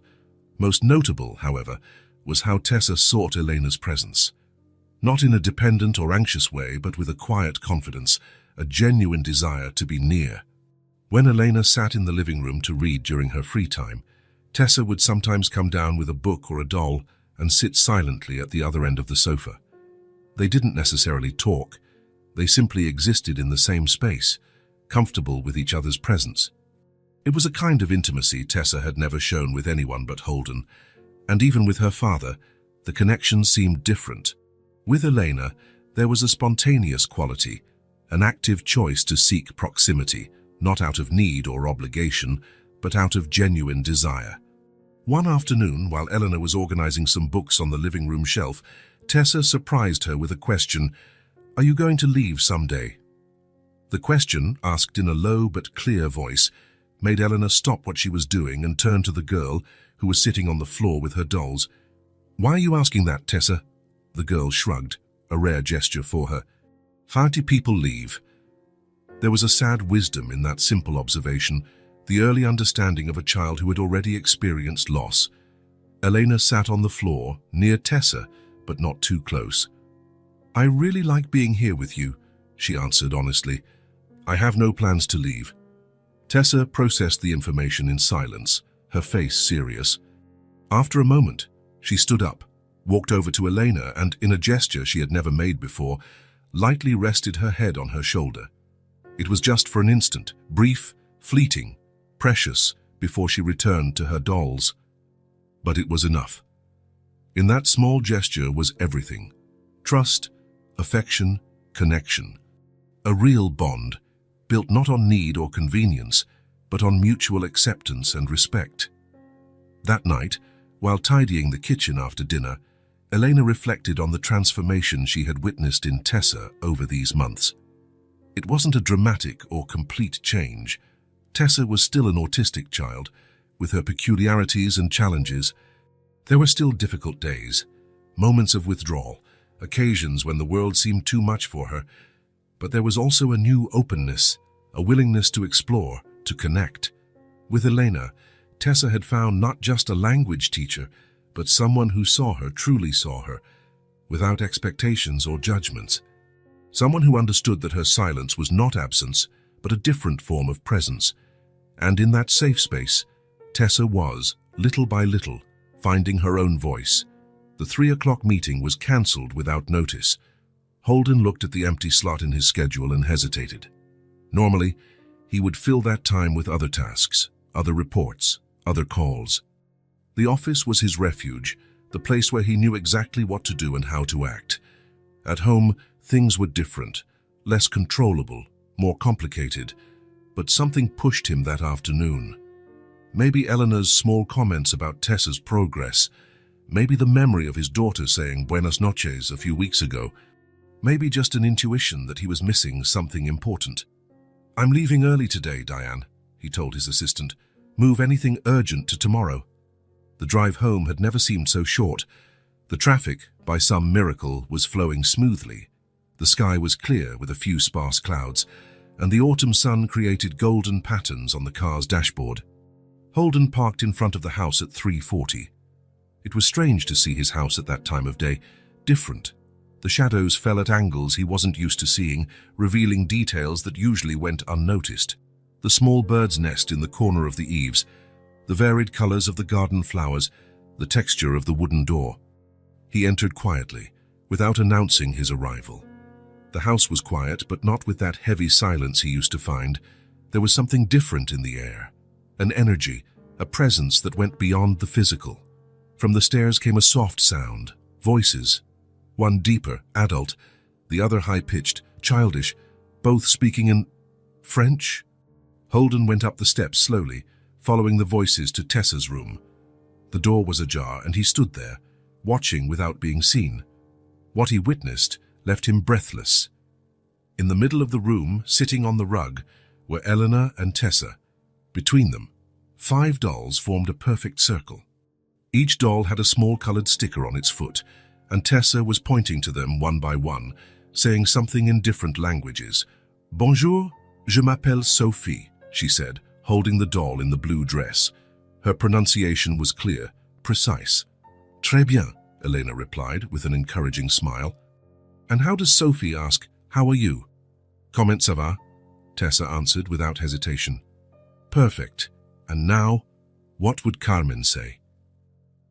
Most notable, however, was how Tessa sought Elena's presence. Not in a dependent or anxious way, but with a quiet confidence, a genuine desire to be near. When Elena sat in the living room to read during her free time, Tessa would sometimes come down with a book or a doll and sit silently at the other end of the sofa. They didn't necessarily talk. They simply existed in the same space, comfortable with each other's presence. It was a kind of intimacy Tessa had never shown with anyone but Holden, and even with her father, the connection seemed different. With Elena, there was a spontaneous quality, an active choice to seek proximity, not out of need or obligation, but out of genuine desire. One afternoon, while Eleanor was organizing some books on the living room shelf, Tessa surprised her with a question, "Are you going to leave someday?" The question, asked in a low but clear voice, made Eleanor stop what she was doing and turn to the girl who was sitting on the floor with her dolls. "Why are you asking that, Tessa?" The girl shrugged, a rare gesture for her. "How do people leave?" There was a sad wisdom in that simple observation, the early understanding of a child who had already experienced loss. Elena sat on the floor, near Tessa, but not too close. "I really like being here with you," she answered honestly. "I have no plans to leave." Tessa processed the information in silence, her face serious. After a moment, she stood up, walked over to Elena and, in a gesture she had never made before, lightly rested her head on her shoulder. It was just for an instant, brief, fleeting, precious, before she returned to her dolls. But it was enough. In that small gesture was everything: trust, affection, connection. A real bond, built not on need or convenience, but on mutual acceptance and respect. That night, while tidying the kitchen after dinner, Elena reflected on the transformation she had witnessed in Tessa over these months. It wasn't a dramatic or complete change. Tessa was still an autistic child, with her peculiarities and challenges. There were still difficult days, moments of withdrawal, occasions when the world seemed too much for her, but there was also a new openness, a willingness to explore, to connect. With Elena, Tessa had found not just a language teacher, but someone who saw her, truly saw her, without expectations or judgments. Someone who understood that her silence was not absence, but a different form of presence. And in that safe space, Tessa was, little by little, finding her own voice. The 3 o'clock meeting was cancelled without notice. Holden looked at the empty slot in his schedule and hesitated. Normally, he would fill that time with other tasks, other reports, other calls. The office was his refuge, the place where he knew exactly what to do and how to act. At home, things were different, less controllable, more complicated, but something pushed him that afternoon. Maybe Eleanor's small comments about Tessa's progress, maybe the memory of his daughter saying buenas noches a few weeks ago, maybe just an intuition that he was missing something important. "I'm leaving early today, Diane," he told his assistant. "Move anything urgent to tomorrow." The drive home had never seemed so short. The traffic, by some miracle, was flowing smoothly. The sky was clear with a few sparse clouds, and the autumn sun created golden patterns on the car's dashboard. Holden parked in front of the house at 3:40. It was strange to see his house at that time of day, different. The shadows fell at angles he wasn't used to seeing, revealing details that usually went unnoticed. The small bird's nest in the corner of the eaves, the varied colors of the garden flowers, the texture of the wooden door. He entered quietly, without announcing his arrival. The house was quiet, but not with that heavy silence he used to find. There was something different in the air, an energy, a presence that went beyond the physical. From the stairs came a soft sound, voices, one deeper, adult, the other high-pitched, childish, both speaking in French. Holden went up the steps slowly, following the voices to Tessa's room. The door was ajar, and he stood there, watching without being seen. What he witnessed left him breathless. In the middle of the room, sitting on the rug, were Eleanor and Tessa. Between them, 5 dolls formed a perfect circle. Each doll had a small colored sticker on its foot, and Tessa was pointing to them one by one, saying something in different languages. "Bonjour, je m'appelle Sophie," she said, holding the doll in the blue dress. Her pronunciation was clear, precise. "Très bien," Elena replied with an encouraging smile. "And how does Sophie ask, 'How are you?'" "Comment ça va?" Tessa answered without hesitation. "Perfect. And now, what would Carmen say?"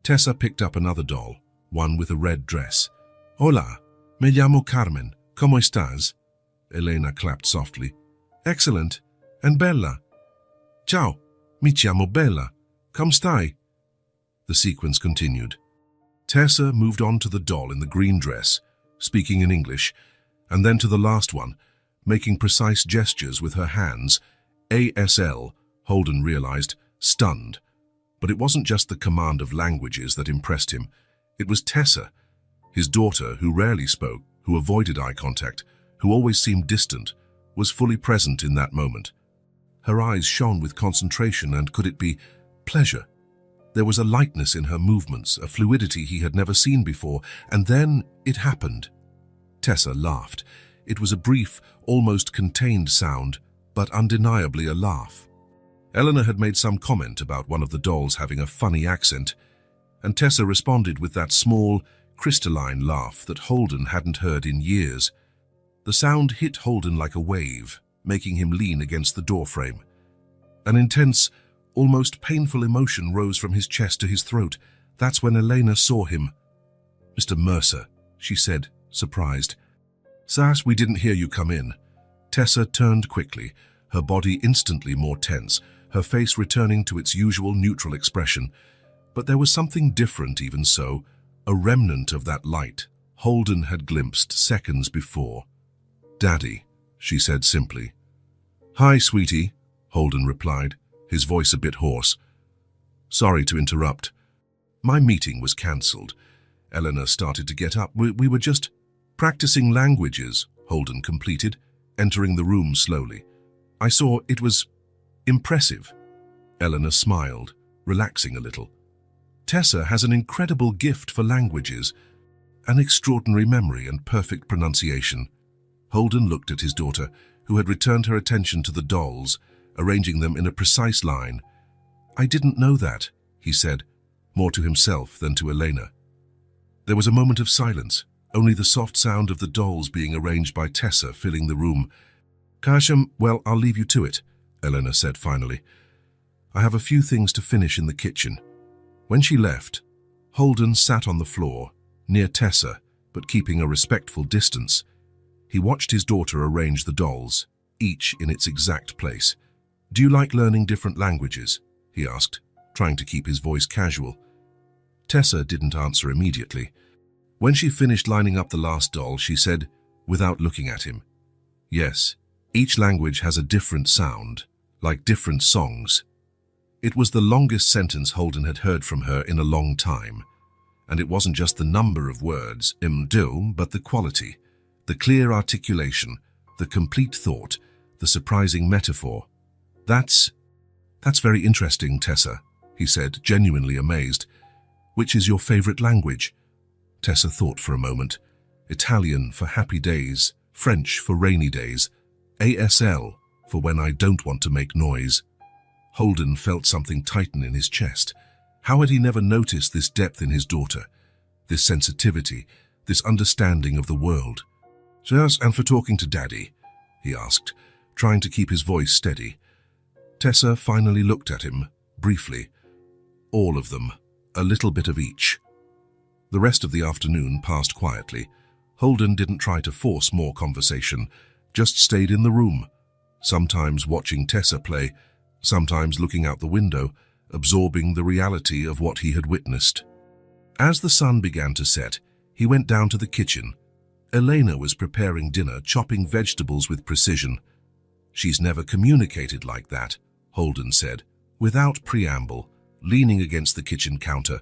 Tessa picked up another doll, one with a red dress. "Hola, me llamo Carmen. ¿Cómo estás?" Elena clapped softly. "Excellent. And Bella?" "Ciao, mi chiamo Bella. Come stai?" The sequence continued. Tessa moved on to the doll in the green dress, speaking in English, and then to the last one, making precise gestures with her hands. ASL, Holden realized, stunned. But it wasn't just the command of languages that impressed him. It was Tessa, his daughter, who rarely spoke, who avoided eye contact, who always seemed distant, was fully present in that moment. Her eyes shone with concentration, and could it be pleasure? There was a lightness in her movements, a fluidity he had never seen before, and then it happened. Tessa laughed. It was a brief, almost contained sound, but undeniably a laugh. Eleanor had made some comment about one of the dolls having a funny accent, and Tessa responded with that small, crystalline laugh that Holden hadn't heard in years. The sound hit Holden like a wave, making him lean against the doorframe. An intense, almost painful emotion rose from his chest to his throat. That's when Elena saw him. "Mr. Mercer," she said, surprised. "Sash, we didn't hear you come in." Tessa turned quickly, her body instantly more tense, her face returning to its usual neutral expression. But there was something different even so, a remnant of that light Holden had glimpsed seconds before. "Daddy," she said simply. "Hi, sweetie," Holden replied, his voice a bit hoarse. "Sorry to interrupt. My meeting was cancelled." Eleanor started to get up. We were just practicing languages," Holden completed, entering the room slowly. "I saw it was impressive." Eleanor smiled, relaxing a little. "Tessa has an incredible gift for languages, an extraordinary memory and perfect pronunciation." Holden looked at his daughter, who had returned her attention to the dolls, arranging them in a precise line. "I didn't know that," he said, more to himself than to Elena. There was a moment of silence, only the soft sound of the dolls being arranged by Tessa filling the room. "Kasham, well, I'll leave you to it," Elena said finally. "I have a few things to finish in the kitchen." When she left, Holden sat on the floor, near Tessa, but keeping a respectful distance. He watched his daughter arrange the dolls, each in its exact place. "Do you like learning different languages?" he asked, trying to keep his voice casual. Tessa didn't answer immediately. When she finished lining up the last doll, she said, without looking at him, "Yes, each language has a different sound, like different songs." It was the longest sentence Holden had heard from her in a long time. And it wasn't just the number of words, but the quality, the clear articulation, the complete thought, the surprising metaphor. That's very interesting, Tessa," he said, genuinely amazed. "Which is your favorite language?" Tessa thought for a moment. "Italian for happy days, French for rainy days, ASL for when I don't want to make noise." Holden felt something tighten in his chest. How had he never noticed this depth in his daughter, this sensitivity, this understanding of the world? "Yes, and for talking to Daddy?" he asked, trying to keep his voice steady. Tessa finally looked at him, briefly. "All of them, a little bit of each." The rest of the afternoon passed quietly. Holden didn't try to force more conversation, just stayed in the room, sometimes watching Tessa play, sometimes looking out the window, absorbing the reality of what he had witnessed. As the sun began to set, he went down to the kitchen. Elena was preparing dinner, chopping vegetables with precision. "She's never communicated like that," Holden said, without preamble, leaning against the kitchen counter.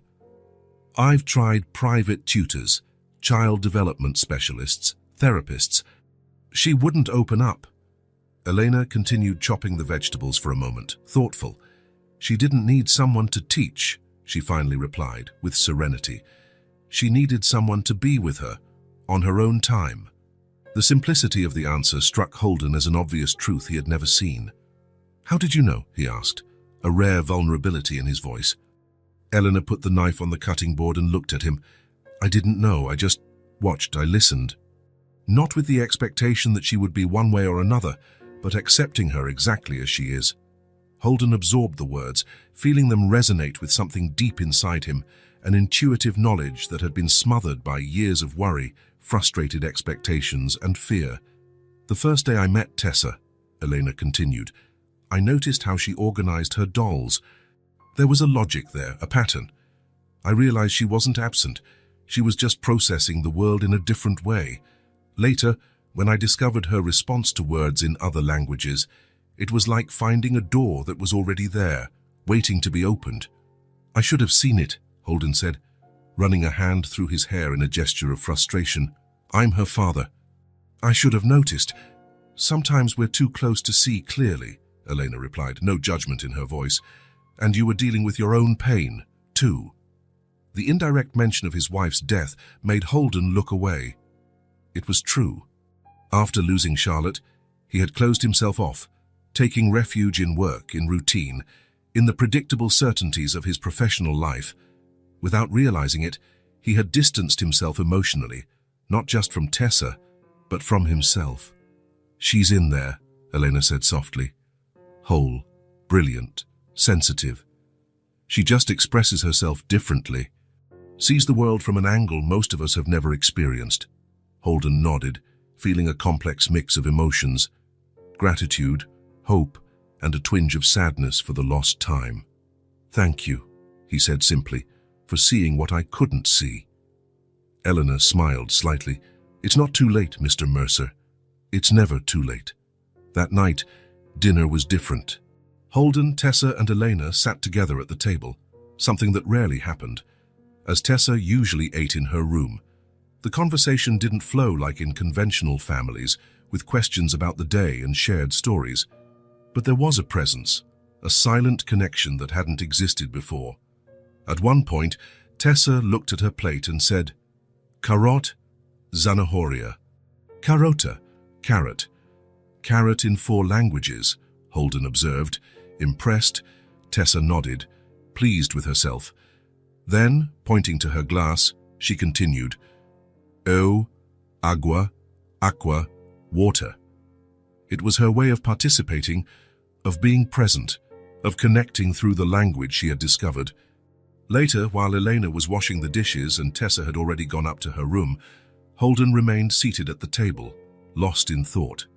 "I've tried private tutors, child development specialists, therapists. She wouldn't open up." Elena continued chopping the vegetables for a moment, thoughtful. "She didn't need someone to teach," she finally replied, with serenity. "She needed someone to be with her, on her own time." The simplicity of the answer struck Holden as an obvious truth he had never seen. "How did you know?" he asked, a rare vulnerability in his voice. Eleanor put the knife on the cutting board and looked at him. "I didn't know, I just watched, I listened." Not with the expectation that she would be one way or another, but accepting her exactly as she is. Holden absorbed the words, feeling them resonate with something deep inside him, an intuitive knowledge that had been smothered by years of worry, frustrated expectations, and fear. "The first day I met Tessa," Elena continued, "I noticed how she organized her dolls. There was a logic there, a pattern. I realized she wasn't absent. She was just processing the world in a different way. Later, when I discovered her response to words in other languages, it was like finding a door that was already there, waiting to be opened." "I should have seen it," Holden said, running a hand through his hair in a gesture of frustration. "I'm her father. I should have noticed." "Sometimes we're too close to see clearly," Elena replied, no judgment in her voice. "And you were dealing with your own pain, too." The indirect mention of his wife's death made Holden look away. It was true. After losing Charlotte, he had closed himself off, taking refuge in work, in routine, in the predictable certainties of his professional life. Without realizing it, he had distanced himself emotionally, not just from Tessa, but from himself. "She's in there," Elena said softly. "Whole, brilliant, sensitive. She just expresses herself differently. Sees the world from an angle most of us have never experienced." Holden nodded, feeling a complex mix of emotions: gratitude, hope, and a twinge of sadness for the lost time. "Thank you," he said simply, "for seeing what I couldn't see." Eleanor smiled slightly. "It's not too late, Mr. Mercer. It's never too late." That night, dinner was different. Holden, Tessa, and Elena sat together at the table, something that rarely happened, as Tessa usually ate in her room. The conversation didn't flow like in conventional families, with questions about the day and shared stories. But there was a presence, a silent connection that hadn't existed before. At one point, Tessa looked at her plate and said, "Carrot, zanahoria." "Carota, carrot." "Carrot in 4 languages," Holden observed. Impressed, Tessa nodded, pleased with herself. Then, pointing to her glass, she continued, "O, agua, aqua, water." It was her way of participating, of being present, of connecting through the language she had discovered. Later, while Elena was washing the dishes and Tessa had already gone up to her room, Holden remained seated at the table, lost in thought.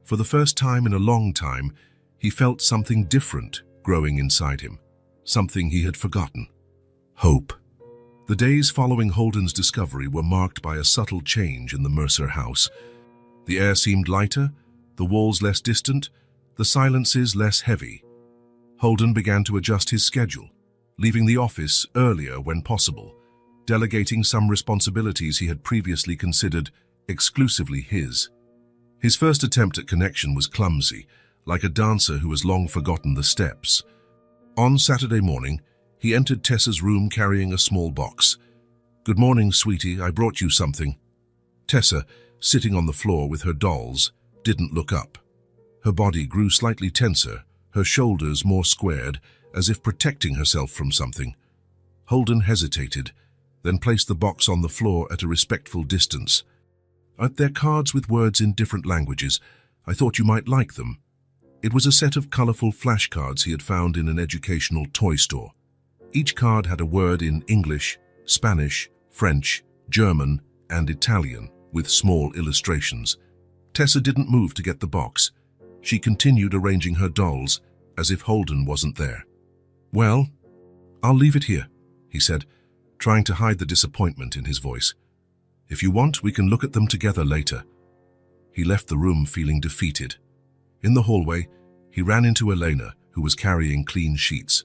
For the first time in a long time, he felt something different growing inside him, something he had forgotten: hope. The days following Holden's discovery were marked by a subtle change in the Mercer house. The air seemed lighter, the walls less distant, the silences less heavy. Holden began to adjust his schedule, leaving the office earlier when possible, delegating some responsibilities he had previously considered exclusively his. His first attempt at connection was clumsy, like a dancer who has long forgotten the steps. On Saturday morning, he entered Tessa's room carrying a small box. "Good morning, sweetie, I brought you something." Tessa, sitting on the floor with her dolls, didn't look up. Her body grew slightly tenser, her shoulders more squared, as if protecting herself from something. Holden hesitated, then placed the box on the floor at a respectful distance. "They're cards with words in different languages. I thought you might like them." It was a set of colorful flashcards he had found in an educational toy store. Each card had a word in English, Spanish, French, German, and Italian, with small illustrations. Tessa didn't move to get the box. She continued arranging her dolls, as if Holden wasn't there. "Well, I'll leave it here," he said, trying to hide the disappointment in his voice. "If you want, we can look at them together later." He left the room feeling defeated. In the hallway, he ran into Elena, who was carrying clean sheets.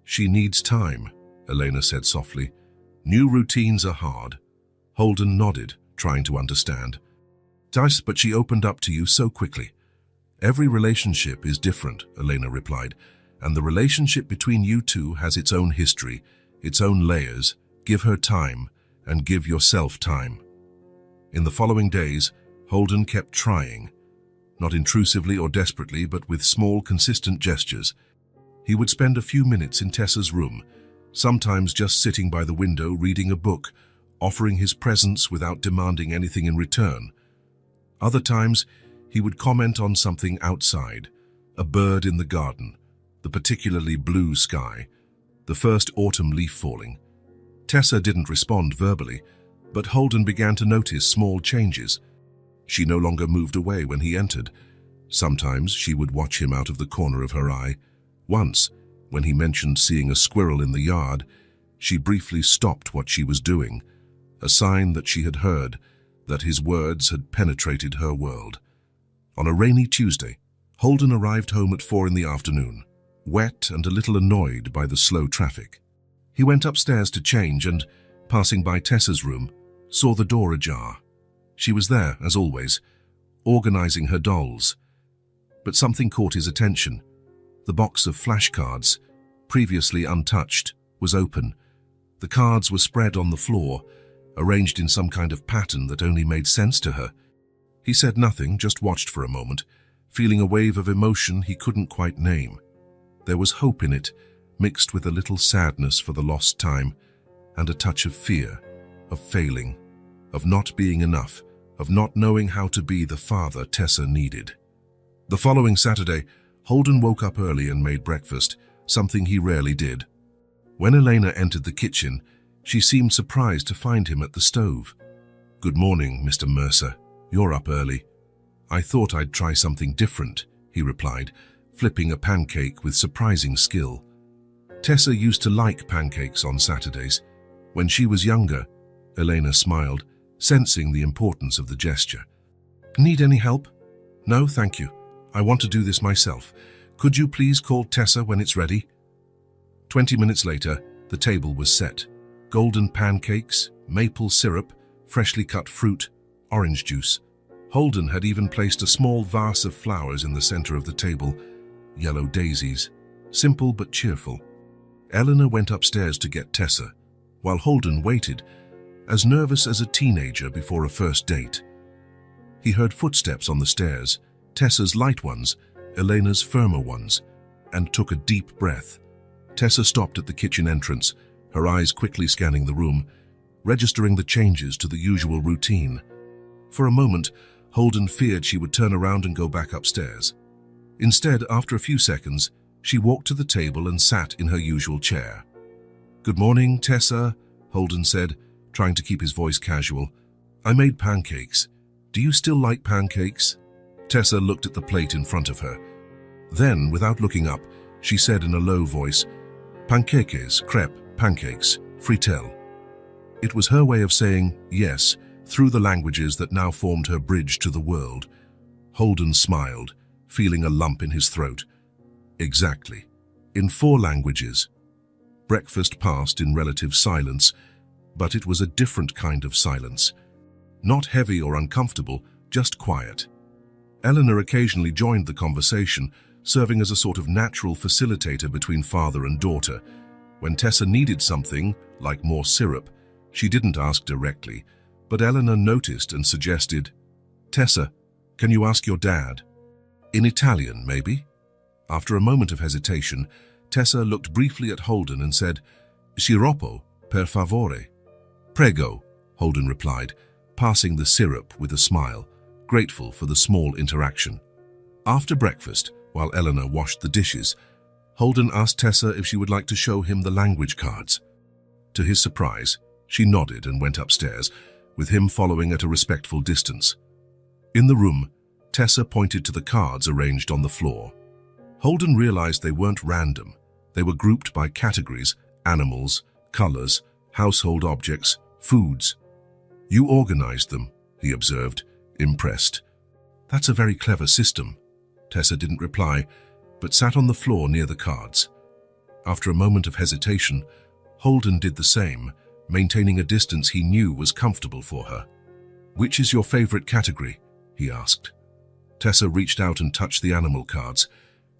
"She needs time," Elena said softly. "New routines are hard." Holden nodded, trying to understand. "But she opened up to you so quickly." "Every relationship is different," Elena replied, "and the relationship between you two has its own history, its own layers. Give her time, and give yourself time." In the following days, Holden kept trying, not intrusively or desperately, but with small, consistent gestures. He would spend a few minutes in Tessa's room, sometimes just sitting by the window reading a book, offering his presence without demanding anything in return. Other times, he would comment on something outside, a bird in the garden, the particularly blue sky, the first autumn leaf falling. Tessa didn't respond verbally, but Holden began to notice small changes. She no longer moved away when he entered. Sometimes she would watch him out of the corner of her eye. Once, when he mentioned seeing a squirrel in the yard, she briefly stopped what she was doing, a sign that she had heard, that his words had penetrated her world. On a rainy Tuesday, Holden arrived home at 4 in the afternoon, wet and a little annoyed by the slow traffic. He went upstairs to change and, passing by Tessa's room, saw the door ajar. She was there, as always, organizing her dolls. But something caught his attention. The box of flashcards, previously untouched, was open. The cards were spread on the floor, arranged in some kind of pattern that only made sense to her. He said nothing, just watched for a moment, feeling a wave of emotion he couldn't quite name. There was hope in it, mixed with a little sadness for the lost time, and a touch of fear, of failing, of not being enough, of not knowing how to be the father Tessa needed. The following Saturday, Holden woke up early and made breakfast, something he rarely did. When Elena entered the kitchen, she seemed surprised to find him at the stove. "Good morning, Mr. Mercer. You're up early." "I thought I'd try something different," he replied, flipping a pancake with surprising skill. Tessa used to like pancakes on Saturdays. When she was younger, Elena smiled, sensing the importance of the gesture. "Need any help?" "No, thank you. I want to do this myself. Could you please call Tessa when it's ready?" 20 minutes later, the table was set. Golden pancakes, maple syrup, freshly cut fruit, orange juice. Holden had even placed a small vase of flowers in the center of the table, yellow daisies, simple but cheerful. Eleanor went upstairs to get Tessa, while Holden waited, as nervous as a teenager before a first date. He heard footsteps on the stairs, Tessa's light ones, Elena's firmer ones, and took a deep breath. Tessa stopped at the kitchen entrance, her eyes quickly scanning the room, registering the changes to the usual routine. For a moment, Holden feared she would turn around and go back upstairs. Instead, after a few seconds, she walked to the table and sat in her usual chair. "Good morning, Tessa," Holden said, trying to keep his voice casual. "I made pancakes. Do you still like pancakes?" Tessa looked at the plate in front of her. Then, without looking up, she said in a low voice, "Pancakes, crepe, pancakes, fritel." It was her way of saying yes, through the languages that now formed her bridge to the world. Holden smiled, feeling a lump in his throat. Exactly. In 4 languages. Breakfast passed in relative silence, but it was a different kind of silence. Not heavy or uncomfortable, just quiet. Eleanor occasionally joined the conversation, serving as a sort of natural facilitator between father and daughter. When Tessa needed something, like more syrup, she didn't ask directly, but Eleanor noticed and suggested, "Tessa, can you ask your dad?" In Italian, maybe? After a moment of hesitation, Tessa looked briefly at Holden and said, "Sciroppo, per favore." "Prego," Holden replied, passing the syrup with a smile, grateful for the small interaction. After breakfast, while Eleanor washed the dishes, Holden asked Tessa if she would like to show him the language cards. To his surprise, she nodded and went upstairs, with him following at a respectful distance. In the room, Tessa pointed to the cards arranged on the floor. Holden realized they weren't random. They were grouped by categories: animals, colors, household objects, foods. "You organized them," he observed, impressed. "That's a very clever system." Tessa didn't reply, but sat on the floor near the cards. After a moment of hesitation, Holden did the same, maintaining a distance he knew was comfortable for her. "Which is your favorite category?" he asked. Tessa reached out and touched the animal cards.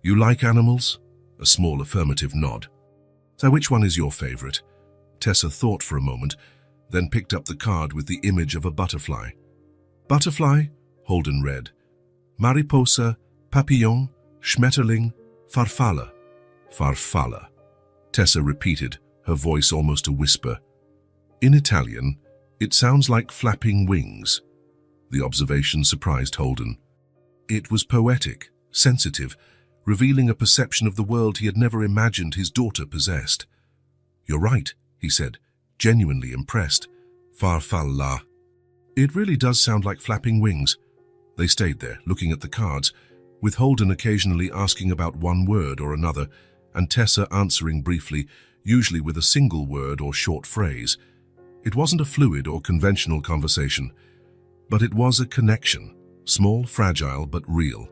"You like animals?" A small affirmative nod. "So which one is your favorite?" Tessa thought for a moment, then picked up the card with the image of a butterfly. "Butterfly?" Holden read. "Mariposa, papillon, Schmetterling, farfalla." "Farfalla," Tessa repeated, her voice almost a whisper. "In Italian, it sounds like flapping wings." The observation surprised Holden. It was poetic, sensitive, revealing a perception of the world he had never imagined his daughter possessed. "You're right," he said, genuinely impressed. "Farfalla. It really does sound like flapping wings." They stayed there, looking at the cards, with Holden occasionally asking about one word or another, and Tessa answering briefly, usually with a single word or short phrase. It wasn't a fluid or conventional conversation, but it was a connection, small, fragile, but real.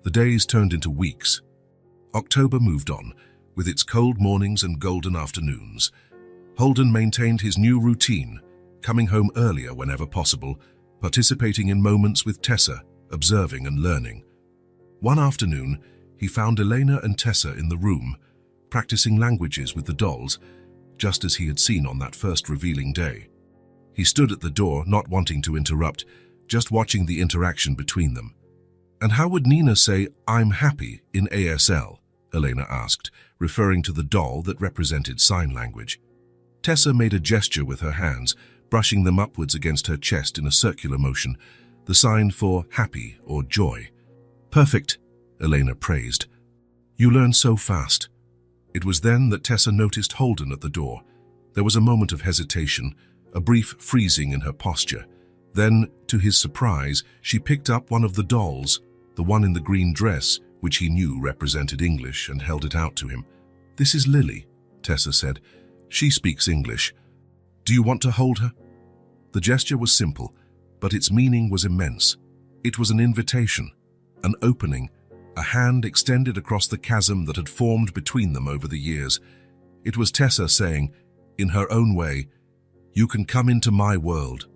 The days turned into weeks. October moved on, with its cold mornings and golden afternoons. Holden maintained his new routine, coming home earlier whenever possible, participating in moments with Tessa, observing and learning. One afternoon, he found Elena and Tessa in the room, practicing languages with the dolls, just as he had seen on that first revealing day. He stood at the door, not wanting to interrupt, just watching the interaction between them. And how would Nina say, "I'm happy" in ASL? Elena asked, referring to the doll that represented sign language. Tessa made a gesture with her hands, brushing them upwards against her chest in a circular motion, the sign for happy or joy. "Perfect," Elena praised. "You learn so fast." It was then that Tessa noticed Holden at the door. There was a moment of hesitation, a brief freezing in her posture. Then, to his surprise, she picked up one of the dolls, the one in the green dress, which he knew represented English, and held it out to him. "This is Lily," Tessa said. "She speaks English. Do you want to hold her?" The gesture was simple, but its meaning was immense. It was an invitation, an opening, a hand extended across the chasm that had formed between them over the years. It was Tessa saying, in her own way, "You can come into my world."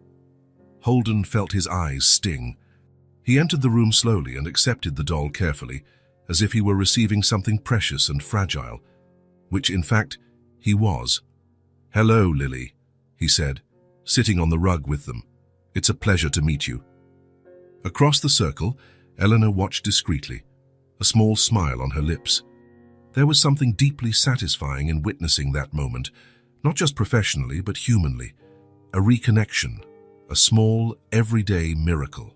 Holden felt his eyes sting. He entered the room slowly and accepted the doll carefully, as if he were receiving something precious and fragile, which in fact he was. "Hello, Lily," he said, sitting on the rug with them. "It's a pleasure to meet you." Across the circle, Eleanor watched discreetly, a small smile on her lips. There was something deeply satisfying in witnessing that moment, not just professionally but humanly, a reconnection, a small, everyday miracle.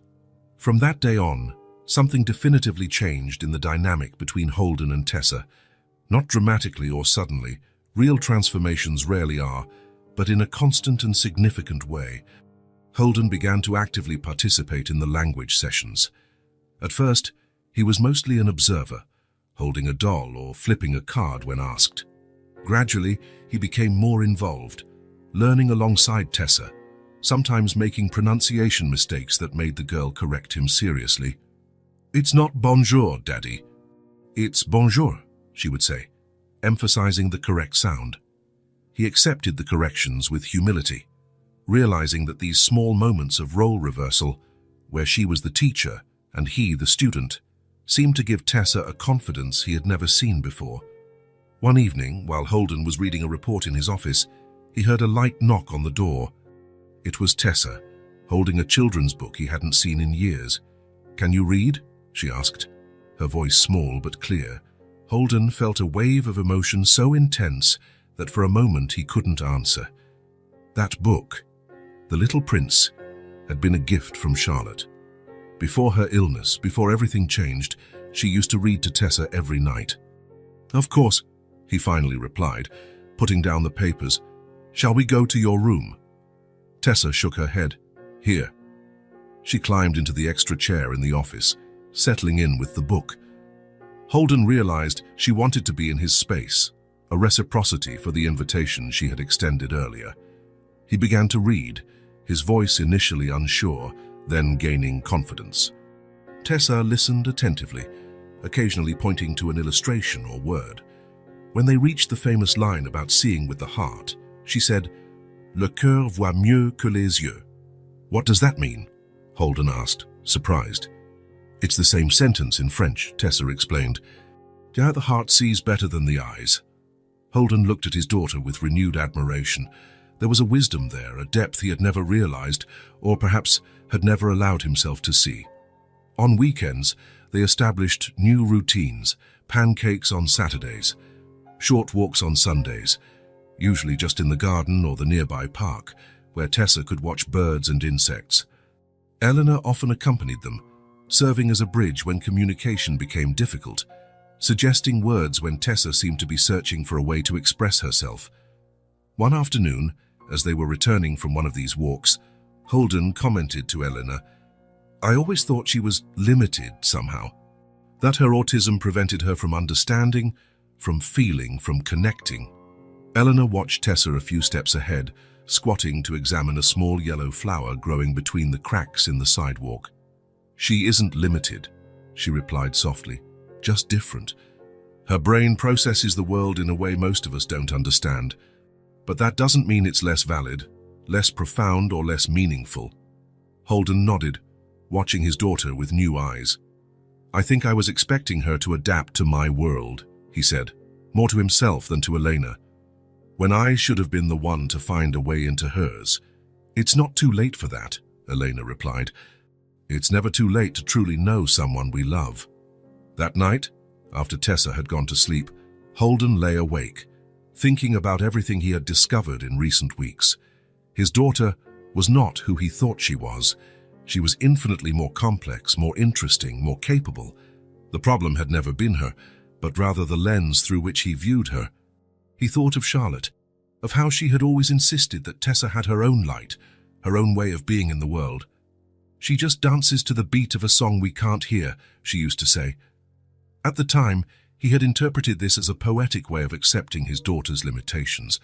From that day on, something definitively changed in the dynamic between Holden and Tessa. Not dramatically or suddenly, real transformations rarely are, but in a constant and significant way. Holden began to actively participate in the language sessions. At first, he was mostly an observer, holding a doll or flipping a card when asked. Gradually, he became more involved, learning alongside Tessa, sometimes making pronunciation mistakes that made the girl correct him seriously. "It's not bonjour, Daddy. It's bonjour," she would say, emphasizing the correct sound. He accepted the corrections with humility, realizing that these small moments of role reversal, where she was the teacher and he the student, seemed to give Tessa a confidence he had never seen before. One evening, while Holden was reading a report in his office, he heard a light knock on the door. It was Tessa, holding a children's book he hadn't seen in years. "Can you read?" she asked, her voice small but clear. Holden felt a wave of emotion so intense that for a moment he couldn't answer. That book, The Little Prince, had been a gift from Charlotte. Before her illness, before everything changed, she used to read to Tessa every night. "Of course," he finally replied, putting down the papers. "Shall we go to your room?" Tessa shook her head. "Here." She climbed into the extra chair in the office, settling in with the book. Holden realized she wanted to be in his space, a reciprocity for the invitation she had extended earlier. He began to read, his voice initially unsure, then gaining confidence. Tessa listened attentively, occasionally pointing to an illustration or word. When they reached the famous line about seeing with the heart, she said, "Le cœur voit mieux que les yeux." "What does that mean?" Holden asked, surprised. "It's the same sentence in French," Tessa explained. "Yeah, the heart sees better than the eyes." Holden looked at his daughter with renewed admiration. There was a wisdom there, a depth he had never realized, or perhaps had never allowed himself to see. On weekends, they established new routines, pancakes on Saturdays, short walks on Sundays, usually just in the garden or the nearby park, where Tessa could watch birds and insects. Eleanor often accompanied them, serving as a bridge when communication became difficult, suggesting words when Tessa seemed to be searching for a way to express herself. One afternoon, as they were returning from one of these walks, Holden commented to Eleanor, "I always thought she was limited somehow, that her autism prevented her from understanding, from feeling, from connecting." Eleanor watched Tessa a few steps ahead, squatting to examine a small yellow flower growing between the cracks in the sidewalk. "She isn't limited," she replied softly, "just different. Her brain processes the world in a way most of us don't understand. But that doesn't mean it's less valid, less profound, or less meaningful." Holden nodded, watching his daughter with new eyes. "I think I was expecting her to adapt to my world," he said, more to himself than to Elena. "When I should have been the one to find a way into hers." "It's not too late for that," Elena replied. It's never too late to truly know someone we love. That night, after Tessa had gone to sleep, Holden lay awake, thinking about everything he had discovered in recent weeks. His daughter was not who he thought she was. She was infinitely more complex, more interesting, more capable. The problem had never been her, but rather the lens through which he viewed her. He thought of Charlotte, of how she had always insisted that Tessa had her own light, her own way of being in the world. "She just dances to the beat of a song we can't hear," she used to say. At the time, he had interpreted this as a poetic way of accepting his daughter's limitations.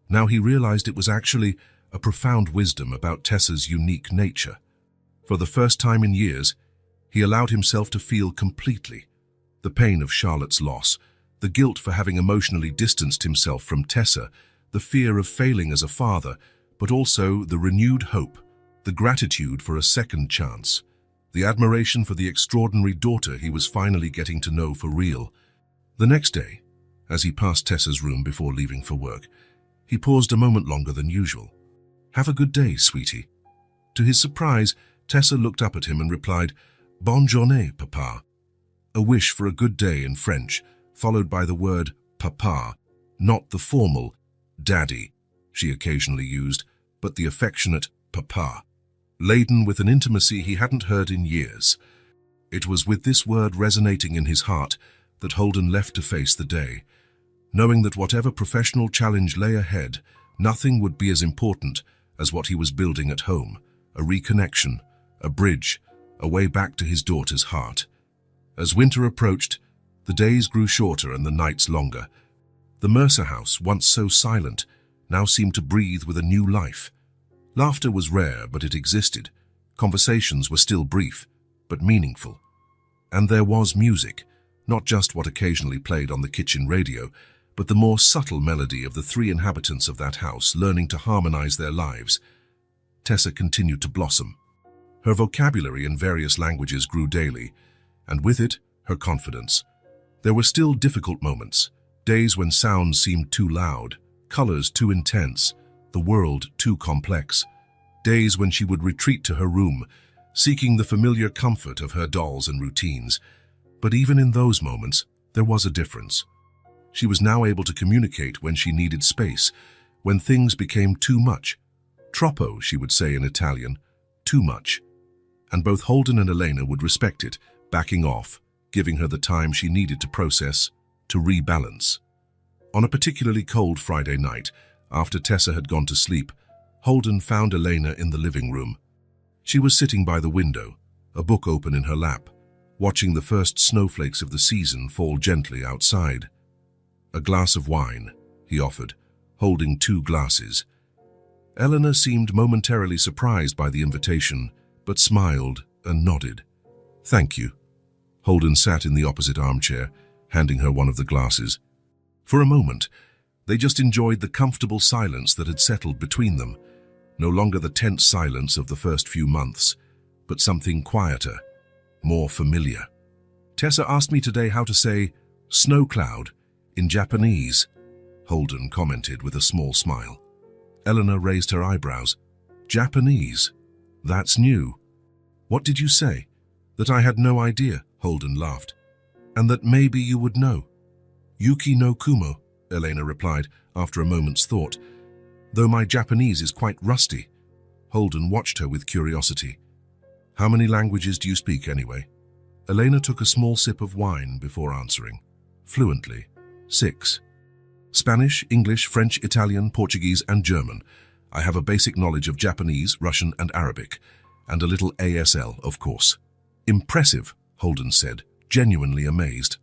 Now he realized it was actually a profound wisdom about Tessa's unique nature. For the first time in years, he allowed himself to feel completely the pain of Charlotte's loss, the guilt for having emotionally distanced himself from Tessa, the fear of failing as a father, but also the renewed hope, the gratitude for a second chance, the admiration for the extraordinary daughter he was finally getting to know for real. The next day, as he passed Tessa's room before leaving for work, he paused a moment longer than usual. "Have a good day, sweetie." To his surprise, Tessa looked up at him and replied, "Bonne journée, papa." A wish for a good day in French, followed by the word papa, not the formal daddy she occasionally used, but the affectionate papa, laden with an intimacy he hadn't heard in years. It was with this word resonating in his heart that Holden left to face the day, knowing that whatever professional challenge lay ahead, nothing would be as important as what he was building at home, a reconnection, a bridge, a way back to his daughter's heart. As winter approached, the days grew shorter and the nights longer. The Mercer house, once so silent, now seemed to breathe with a new life. Laughter was rare, but it existed. Conversations were still brief, but meaningful. And there was music, not just what occasionally played on the kitchen radio, but the more subtle melody of the three inhabitants of that house learning to harmonize their lives. Tessa continued to blossom. Her vocabulary in various languages grew daily, and with it, her confidence. There were still difficult moments, days when sounds seemed too loud, colors too intense, the world too complex. Days when she would retreat to her room, seeking the familiar comfort of her dolls and routines. But even in those moments, there was a difference. She was now able to communicate when she needed space, when things became too much. Troppo, she would say in Italian, too much. And both Holden and Elena would respect it, backing off, giving her the time she needed to process, to rebalance. On a particularly cold Friday night, after Tessa had gone to sleep, Holden found Elena in the living room. She was sitting by the window, a book open in her lap, watching the first snowflakes of the season fall gently outside. "A glass of wine," he offered, holding 2 glasses. Eleanor seemed momentarily surprised by the invitation, but smiled and nodded. "Thank you." Holden sat in the opposite armchair, handing her one of the glasses. For a moment, they just enjoyed the comfortable silence that had settled between them, no longer the tense silence of the first few months, but something quieter, more familiar. "Tessa asked me today how to say snow cloud in Japanese," Holden commented with a small smile. Eleanor raised her eyebrows. "Japanese? That's new. What did you say?" "That I had no idea," Holden laughed. "And that maybe you would know." "Yuki no Kumo," Elena replied after a moment's thought. "Though my Japanese is quite rusty." Holden watched her with curiosity. "How many languages do you speak anyway?" Elena took a small sip of wine before answering. Fluently. 6. "Spanish, English, French, Italian, Portuguese, and German. I have a basic knowledge of Japanese, Russian, and Arabic, and a little ASL, of course." "Impressive," Holden said, genuinely amazed.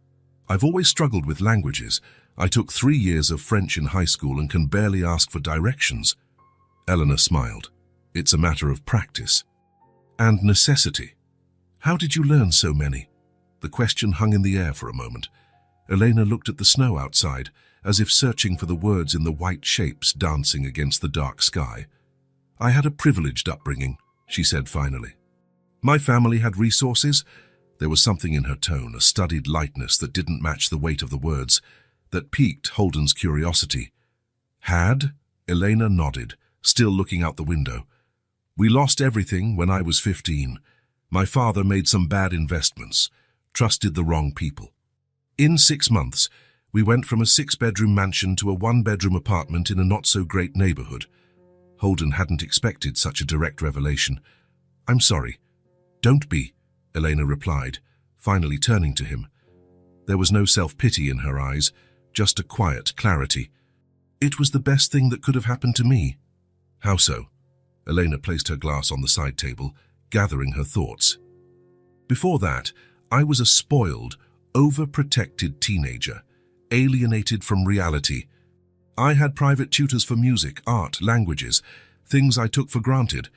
"I've always struggled with languages. I took 3 years of French in high school and can barely ask for directions." Eleanor smiled. "It's a matter of practice. And necessity. How did you learn so many?" The question hung in the air for a moment. Elena looked at the snow outside, as if searching for the words in the white shapes dancing against the dark sky. "I had a privileged upbringing," she said finally. "My family had resources." There was something in her tone, a studied lightness that didn't match the weight of the words, that piqued Holden's curiosity. "Had?" Elena nodded, still looking out the window. "We lost everything when I was 15. My father made some bad investments, trusted the wrong people. In 6 months, we went from a 6-bedroom mansion to a 1-bedroom apartment in a not-so-great neighborhood. Holden hadn't expected such a direct revelation. "I'm sorry." "Don't be," Elena replied, finally turning to him. There was no self-pity in her eyes, just a quiet clarity. "It was the best thing that could have happened to me." "How so?" Elena placed her glass on the side table, gathering her thoughts. "Before that, I was a spoiled, overprotected teenager, alienated from reality. I had private tutors for music, art, languages, things I took for granted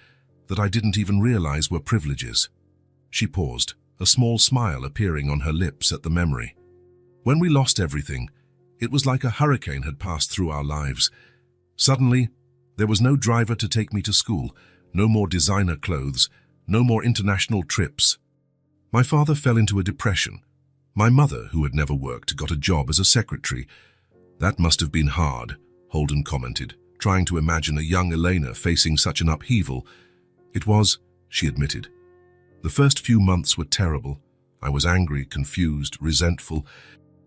that I didn't even realize were privileges." She paused, a small smile appearing on her lips at the memory. "When we lost everything, it was like a hurricane had passed through our lives. Suddenly, there was no driver to take me to school, no more designer clothes, no more international trips. My father fell into a depression. My mother, who had never worked, got a job as a secretary. That must have been hard," Holden commented, trying to imagine a young Elena facing such an upheaval. "It was," she admitted. "The first few months were terrible. I was angry, confused, resentful.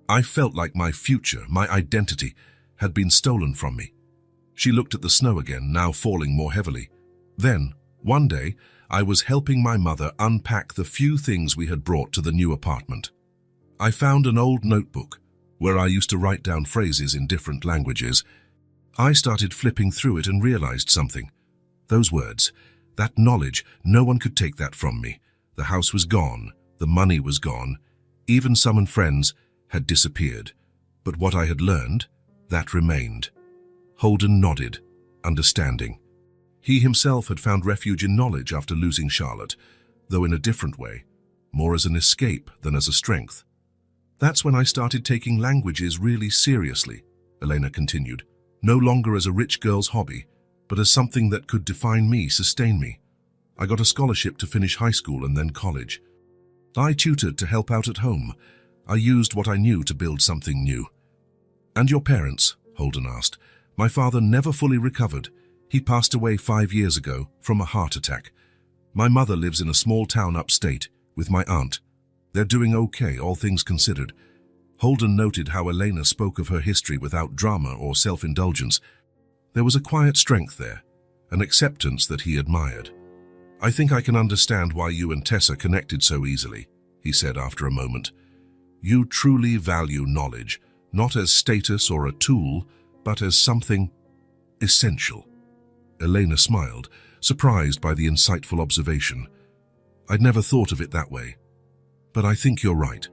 I felt like my future, my identity, had been stolen from me." She looked at the snow again, now falling more heavily. "Then, one day, I was helping my mother unpack the few things we had brought to the new apartment. I found an old notebook where I used to write down phrases in different languages. I started flipping through it and realized something. Those words, that knowledge, no one could take that from me. The house was gone, the money was gone, even some friends had disappeared. But what I had learned, that remained." Holden nodded, understanding. He himself had found refuge in knowledge after losing Charlotte, though in a different way, more as an escape than as a strength. "That's when I started taking languages really seriously," Elena continued, "no longer as a rich girl's hobby, but as something that could define me, sustain me. I got a scholarship to finish high school and then college. I tutored to help out at home. I used what I knew to build something new." "And your parents?" Holden asked. "My father never fully recovered. He passed away 5 years ago from a heart attack. My mother lives in a small town upstate with my aunt. They're doing okay, all things considered." Holden noted how Elena spoke of her history without drama or self-indulgence. There was a quiet strength there, an acceptance that he admired. "I think I can understand why you and Tessa connected so easily," he said after a moment. "You truly value knowledge, not as status or a tool, but as something essential." Elena smiled, surprised by the insightful observation. "I'd never thought of it that way. But I think you're right.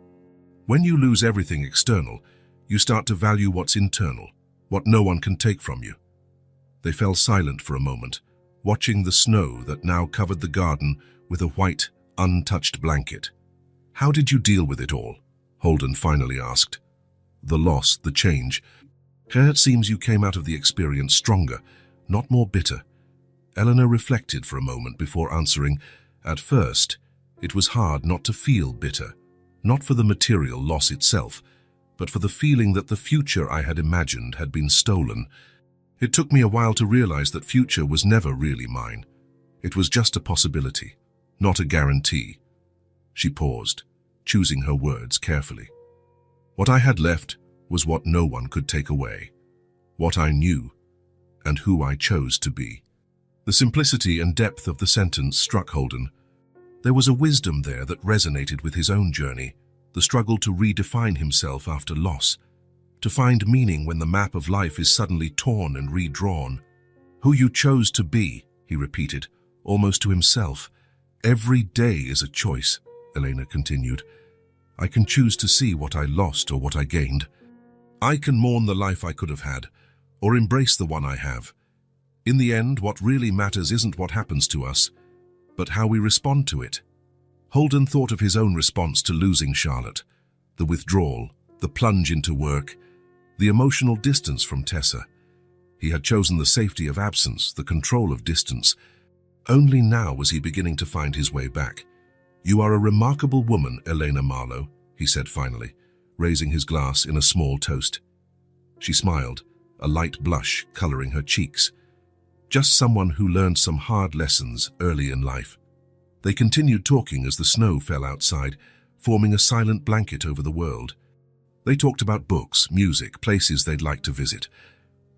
When you lose everything external, you start to value what's internal, what no one can take from you." They fell silent for a moment, watching the snow that now covered the garden with a white, untouched blanket. "How did you deal with it all?" Holden finally asked. "The loss, the change. It seems you came out of the experience stronger, not more bitter." Eleanor reflected for a moment before answering. "At first, it was hard not to feel bitter, not for the material loss itself, but for the feeling that the future I had imagined had been stolen. It took me a while to realize that future was never really mine. It was just a possibility, not a guarantee." She paused, choosing her words carefully. "What I had left was what no one could take away, what I knew, and who I chose to be." The simplicity and depth of the sentence struck Holden. There was a wisdom there that resonated with his own journey, the struggle to redefine himself after loss, to find meaning when the map of life is suddenly torn and redrawn. "Who you chose to be," he repeated, almost to himself. "Every day is a choice," Elena continued. "I can choose to see what I lost or what I gained. I can mourn the life I could have had, or embrace the one I have. In the end, what really matters isn't what happens to us, but how we respond to it." Holden thought of his own response to losing Charlotte, the withdrawal, the plunge into work, the emotional distance from Tessa. He had chosen the safety of absence, the control of distance. Only now was he beginning to find his way back. "You are a remarkable woman, Elena Marlowe," he said finally, raising his glass in a small toast. She smiled, a light blush coloring her cheeks. "Just someone who learned some hard lessons early in life." They continued talking as the snow fell outside, forming a silent blanket over the world. They talked about books, music, places they'd like to visit.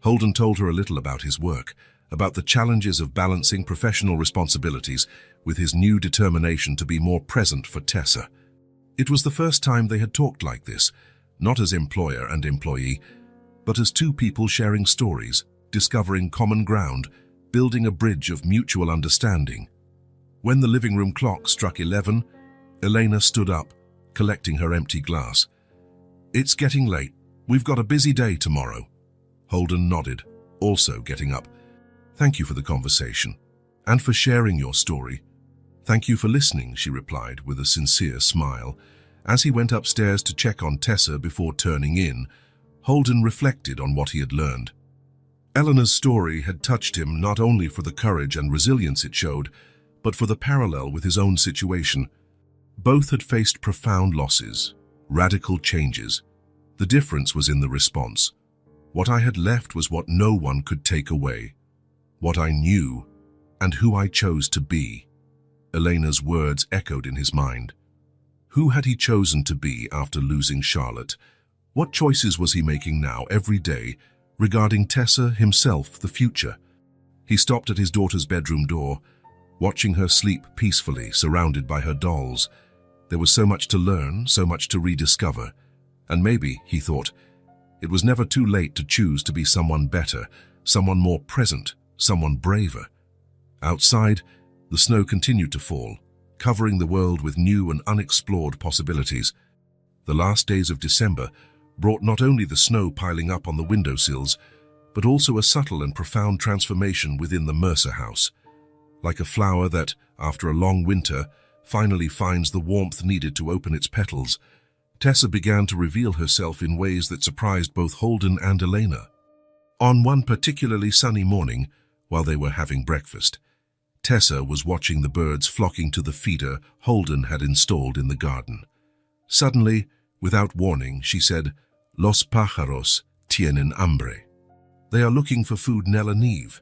Holden told her a little about his work, about the challenges of balancing professional responsibilities with his new determination to be more present for Tessa. It was the first time they had talked like this, not as employer and employee, but as two people sharing stories, discovering common ground, building a bridge of mutual understanding. When the living room clock struck 11, Elena stood up, collecting her empty glass. "It's getting late. We've got a busy day tomorrow." Holden nodded, also getting up. "Thank you for the conversation, and for sharing your story." "Thank you for listening," she replied with a sincere smile. As he went upstairs to check on Tessa before turning in, Holden reflected on what he had learned. Eleanor's story had touched him not only for the courage and resilience it showed, but for the parallel with his own situation. Both had faced profound losses, radical changes. The difference was in the response. What I had left was what no one could take away. What I knew, and who I chose to be. Elena's words echoed in his mind. Who had he chosen to be after losing Charlotte? What choices was he making now, every day, regarding Tessa, himself, the future? He stopped at his daughter's bedroom door, watching her sleep peacefully, surrounded by her dolls. There was so much to learn, so much to rediscover. And maybe, he thought, it was never too late to choose to be someone better, someone more present, someone braver. Outside, the snow continued to fall, covering the world with new and unexplored possibilities. The last days of December brought not only the snow piling up on the windowsills, but also a subtle and profound transformation within the Mercer house. Like a flower that, after a long winter, finally finds the warmth needed to open its petals, Tessa began to reveal herself in ways that surprised both Holden and Elena. On one particularly sunny morning, while they were having breakfast, Tessa was watching the birds flocking to the feeder Holden had installed in the garden. Suddenly, without warning, she said, "Los pájaros tienen hambre." They are looking for food, Nella Neve.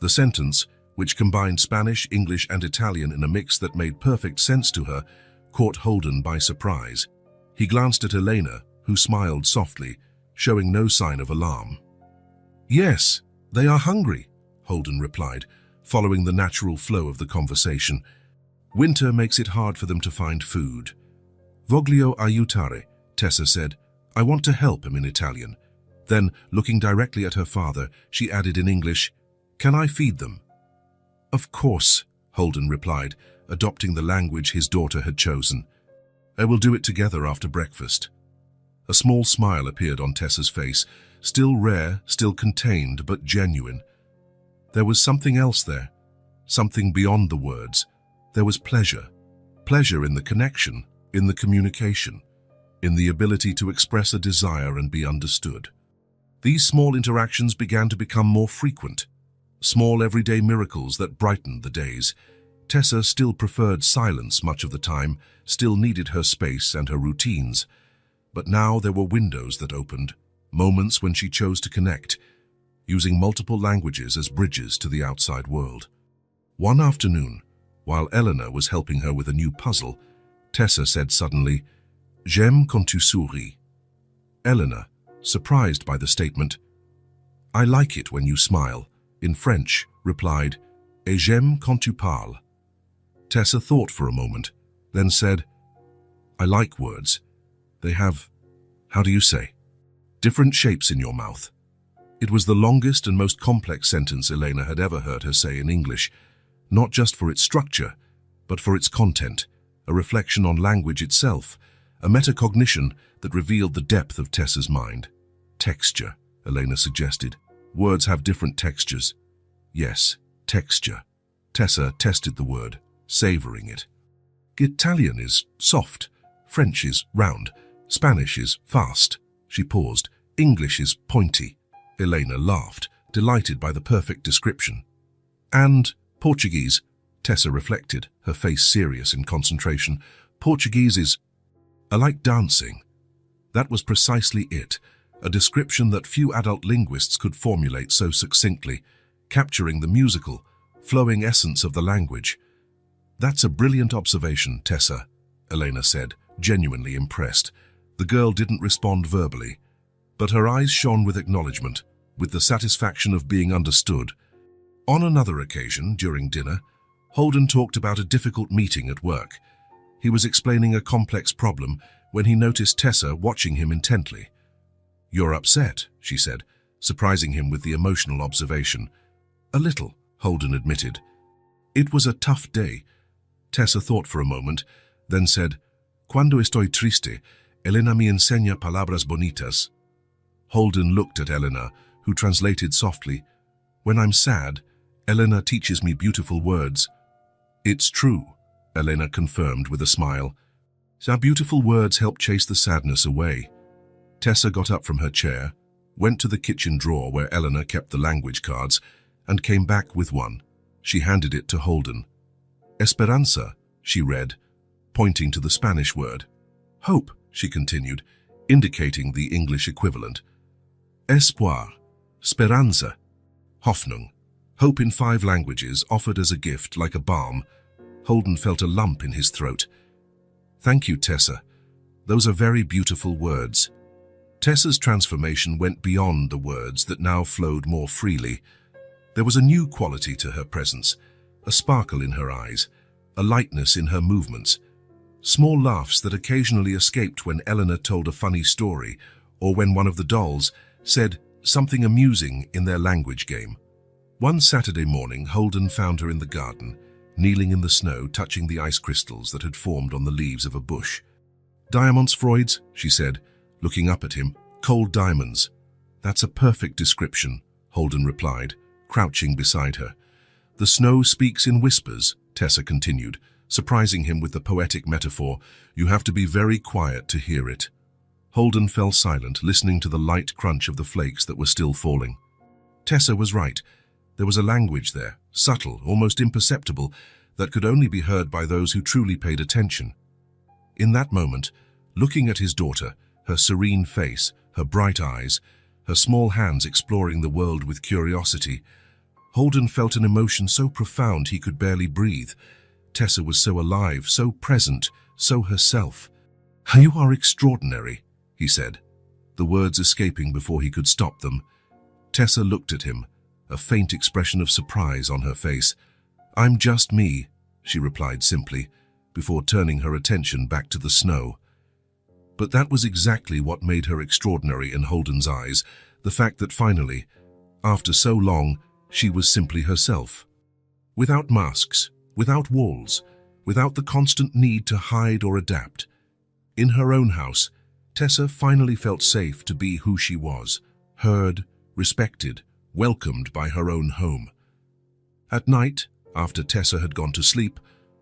The sentence, which combined Spanish, English, and Italian in a mix that made perfect sense to her, caught Holden by surprise. He glanced at Elena, who smiled softly, showing no sign of alarm. "Yes, they are hungry," Holden replied, following the natural flow of the conversation. "Winter makes it hard for them to find food." "Voglio aiutare," Tessa said. "I want to help him," in Italian. Then, looking directly at her father, she added in English, "Can I feed them?" "Of course," Holden replied, adopting the language his daughter had chosen. "I will do it together after breakfast." A small smile appeared on Tessa's face, still rare, still contained, but genuine. There was something else there, something beyond the words. There was pleasure. Pleasure in the connection, in the communication, in the ability to express a desire and be understood. These small interactions began to become more frequent, small everyday miracles that brightened the days. Tessa still preferred silence much of the time, still needed her space and her routines. But now there were windows that opened, moments when she chose to connect, using multiple languages as bridges to the outside world. One afternoon, while Eleanor was helping her with a new puzzle, Tessa said suddenly, "J'aime quand tu souris." Eleanor, surprised by the statement, "I like it when you smile," in French, replied, "Et j'aime quand tu parles." Tessa thought for a moment, then said, "I like words. They have, how do you say, different shapes in your mouth." It was the longest and most complex sentence Elena had ever heard her say in English, not just for its structure, but for its content, a reflection on language itself, a metacognition that revealed the depth of Tessa's mind. "Texture," Elena suggested. "Words have different textures." "Yes, texture." Tessa tested the word, savoring it. "Italian is soft, French is round, Spanish is fast." She paused. "English is pointy." Elena laughed, delighted by the perfect description. "And Portuguese," Tessa reflected, her face serious in concentration. "Portuguese is, I like dancing." That was precisely it, a description that few adult linguists could formulate so succinctly, capturing the musical, flowing essence of the language. That's a brilliant observation, Tessa, Elena said, genuinely impressed. The girl didn't respond verbally, but her eyes shone with acknowledgement, with the satisfaction of being understood. On another occasion, during dinner, Holden talked about a difficult meeting at work. He was explaining a complex problem when he noticed Tessa watching him intently. "You're upset," she said, surprising him with the emotional observation. "A little," Holden admitted. "It was a tough day." Tessa thought for a moment, then said, "Cuando estoy triste, Elena me enseña palabras bonitas." Holden looked at Elena, who translated softly, "When I'm sad, Elena teaches me beautiful words." "It's true," Elena confirmed with a smile. "Our beautiful words help chase the sadness away." Tessa got up from her chair, went to the kitchen drawer where Elena kept the language cards, and came back with one. She handed it to Holden. "Esperanza," she read, pointing to the Spanish word. "Hope," she continued, indicating the English equivalent. "Espoir, speranza, Hoffnung." Hope in 5 languages, offered as a gift like a balm. Holden felt a lump in his throat. "Thank you, Tessa. Those are very beautiful words." Tessa's transformation went beyond the words that now flowed more freely. There was a new quality to her presence, a sparkle in her eyes, a lightness in her movements. Small laughs that occasionally escaped when Eleanor told a funny story or when one of the dolls said something amusing in their language game. One Saturday morning, Holden found her in the garden, kneeling in the snow, touching the ice crystals that had formed on the leaves of a bush. "Diamonds, Freuds," she said, looking up at him. "Cold diamonds." "That's a perfect description," Holden replied, crouching beside her. "The snow speaks in whispers," Tessa continued, surprising him with the poetic metaphor. "You have to be very quiet to hear it." Holden fell silent, listening to the light crunch of the flakes that were still falling. Tessa was right. There was a language there, subtle, almost imperceptible, that could only be heard by those who truly paid attention. In that moment, looking at his daughter, her serene face, her bright eyes, her small hands exploring the world with curiosity, Holden felt an emotion so profound he could barely breathe. Tessa was so alive, so present, so herself. "You are extraordinary," he said, the words escaping before he could stop them. Tessa looked at him, a faint expression of surprise on her face. "I'm just me," she replied simply, before turning her attention back to the snow. But that was exactly what made her extraordinary in Holden's eyes, the fact that finally, after so long, she was simply herself. Without masks, without walls, without the constant need to hide or adapt. In her own house, Tessa finally felt safe to be who she was, heard, respected, welcomed by her own home. At night, after Tessa had gone to sleep,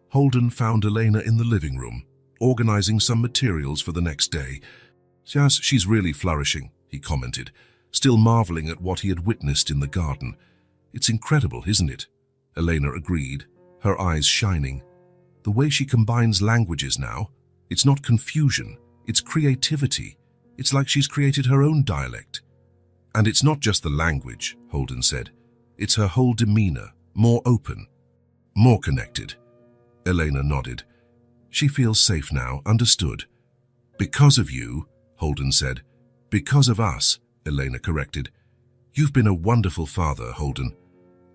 Holden found Elena in the living room, organizing some materials for the next day. "Yes, she's really flourishing," he commented, still marveling at what he had witnessed in the garden. "It's incredible, isn't it?" Elena agreed, her eyes shining. "The way she combines languages now, it's not confusion, it's creativity. It's like she's created her own dialect." "And it's not just the language," Holden said. "It's her whole demeanor, more open, more connected." Elena nodded. "She feels safe now, understood." "Because of you," Holden said. "Because of us," Elena corrected. "You've been a wonderful father, Holden.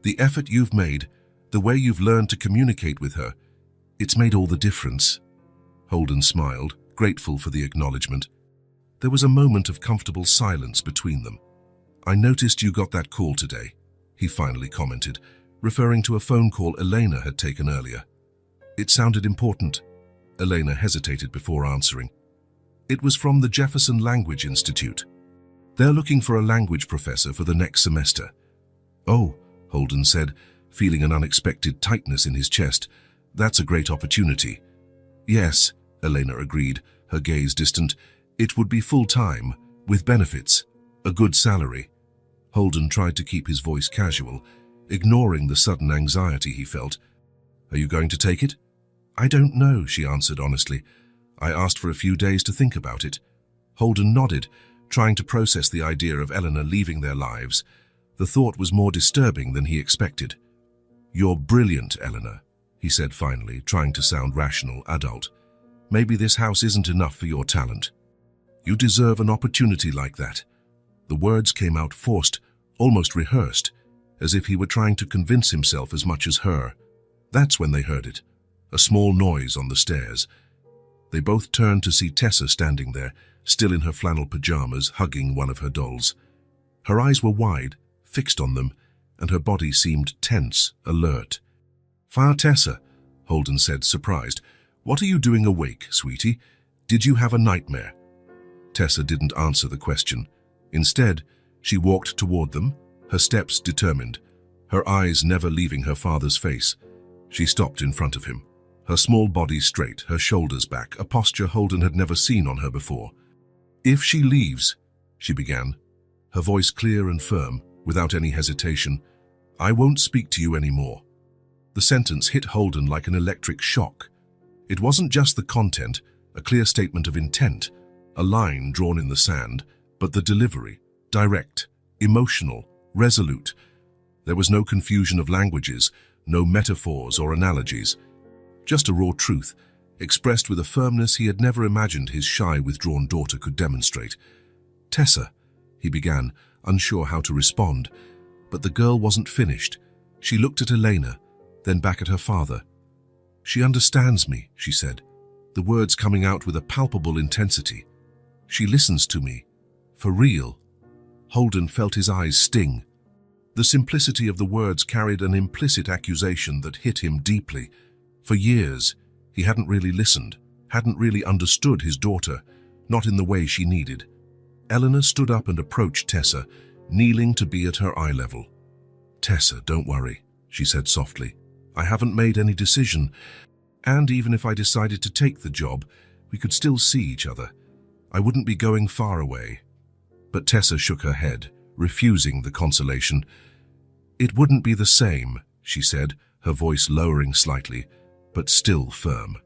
The effort you've made, the way you've learned to communicate with her, it's made all the difference." Holden smiled, grateful for the acknowledgement. There was a moment of comfortable silence between them. "I noticed you got that call today," he finally commented, referring to a phone call Elena had taken earlier. "It sounded important." Elena hesitated before answering. "It was from the Jefferson Language Institute. They're looking for a language professor for the next semester." "Oh," Holden said, feeling an unexpected tightness in his chest. "That's a great opportunity." "Yes," Elena agreed, her gaze distant. "It would be full-time, with benefits, a good salary." Holden tried to keep his voice casual, ignoring the sudden anxiety he felt. "Are you going to take it?" "I don't know," she answered honestly. "I asked for a few days to think about it." Holden nodded, trying to process the idea of Eleanor leaving their lives. The thought was more disturbing than he expected. "You're brilliant, Eleanor," he said finally, trying to sound rational, adult. Maybe this house isn't enough for your talent. You deserve an opportunity like that. The words came out forced, almost rehearsed, as if he were trying to convince himself as much as her. That's when they heard it, a small noise on the stairs. They both turned to see Tessa standing there, still in her flannel pajamas, hugging one of her dolls. Her eyes were wide, fixed on them, and her body seemed tense, alert. Tessa, Holden said, surprised. What are you doing awake, sweetie? Did you have a nightmare? Tessa didn't answer the question. Instead, she walked toward them, her steps determined, her eyes never leaving her father's face. She stopped in front of him, her small body straight, her shoulders back, a posture Holden had never seen on her before. If she leaves, she began, her voice clear and firm, without any hesitation, I won't speak to you anymore. The sentence hit Holden like an electric shock. It wasn't just the content, a clear statement of intent, a line drawn in the sand, but the delivery, direct, emotional, resolute. There was no confusion of languages, no metaphors or analogies, just a raw truth, expressed with a firmness he had never imagined his shy, withdrawn daughter could demonstrate. Tessa, he began, unsure how to respond, but the girl wasn't finished. She looked at Elena, then back at her father. She understands me, she said, the words coming out with a palpable intensity. She listens to me, for real. Holden felt his eyes sting. The simplicity of the words carried an implicit accusation that hit him deeply. For years, he hadn't really listened, hadn't really understood his daughter, not in the way she needed. Eleanor stood up and approached Tessa, kneeling to be at her eye level. Tessa, don't worry, she said softly. I haven't made any decision, and even if I decided to take the job, we could still see each other. I wouldn't be going far away. But Tessa shook her head, refusing the consolation. It wouldn't be the same, she said, her voice lowering slightly, but still firm.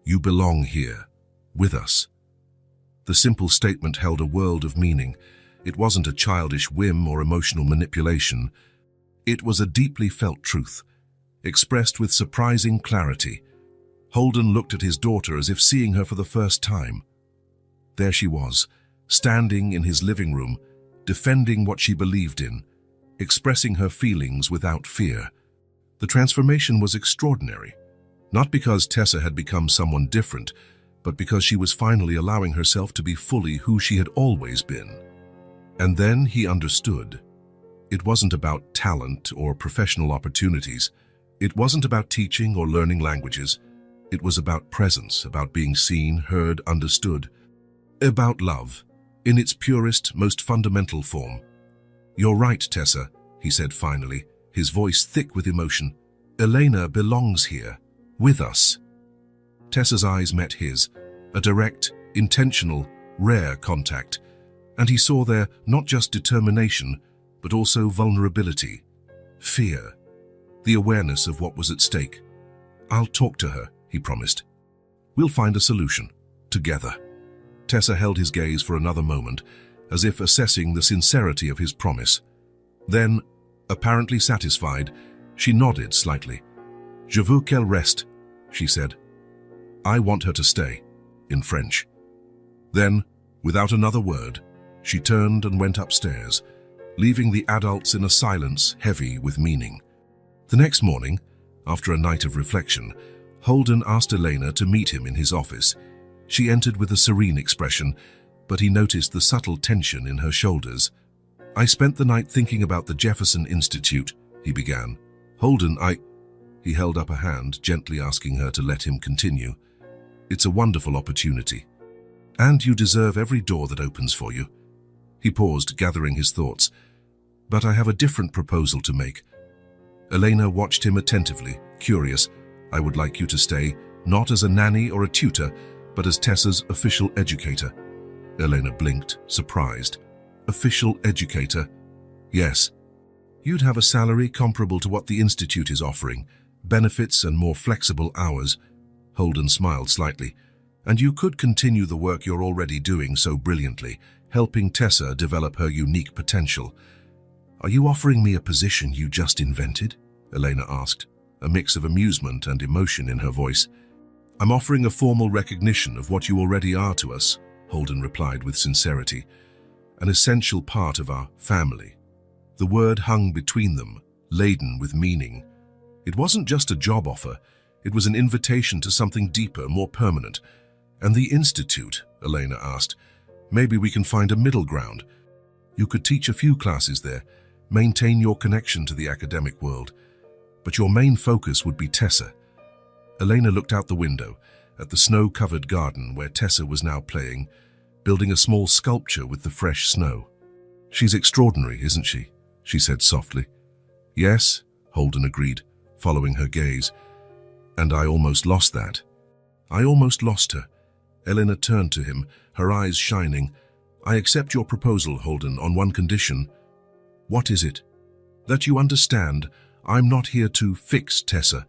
You belong here, with us. The simple statement held a world of meaning. It wasn't a childish whim or emotional manipulation. It was a deeply felt truth, expressed with surprising clarity. Holden looked at his daughter as if seeing her for the first time. There she was, standing in his living room, defending what she believed in, expressing her feelings without fear. The transformation was extraordinary, not because Tessa had become someone different, but because she was finally allowing herself to be fully who she had always been. And then he understood. It wasn't about talent or professional opportunities. It wasn't about teaching or learning languages. It was about presence, about being seen, heard, understood. About love, in its purest, most fundamental form. You're right, Tessa, he said finally, his voice thick with emotion. Elena belongs here, with us. Tessa's eyes met his, a direct, intentional, rare contact, and he saw there not just determination, but also vulnerability, fear, the awareness of what was at stake. I'll talk to her, he promised. We'll find a solution, together. Tessa held his gaze for another moment, as if assessing the sincerity of his promise. Then, apparently satisfied, she nodded slightly. Je veux qu'elle reste, she said. I want her to stay, in French. Then, without another word, she turned and went upstairs, leaving the adults in a silence heavy with meaning. The next morning, after a night of reflection, Holden asked Elena to meet him in his office. She entered with a serene expression, but he noticed the subtle tension in her shoulders. I spent the night thinking about the Jefferson Institute, he began. Holden, He held up a hand, gently asking her to let him continue. It's a wonderful opportunity. And you deserve every door that opens for you. He paused, gathering his thoughts. But I have a different proposal to make. Elena watched him attentively, curious. I would like you to stay, not as a nanny or a tutor, but as Tessa's official educator. Elena blinked, surprised. Official educator? Yes. You'd have a salary comparable to what the Institute is offering, benefits and more flexible hours. Holden smiled slightly. And you could continue the work you're already doing so brilliantly, helping Tessa develop her unique potential. Are you offering me a position you just invented? Elena asked, a mix of amusement and emotion in her voice. "I'm offering a formal recognition of what you already are to us," Holden replied with sincerity. "An essential part of our family." The word hung between them, laden with meaning. It wasn't just a job offer, it was an invitation to something deeper, more permanent. "And the institute?" Elena asked. "Maybe we can find a middle ground. You could teach a few classes there, maintain your connection to the academic world, but your main focus would be Tessa." Elena looked out the window at the snow-covered garden where Tessa was now playing, building a small sculpture with the fresh snow. "She's extraordinary, isn't she?" she said softly. "Yes," Holden agreed, following her gaze. "And I almost lost that." "I almost lost her." Elena turned to him, her eyes shining. "I accept your proposal, Holden, on one condition." "What is it?" "That you understand, I'm not here to fix Tessa.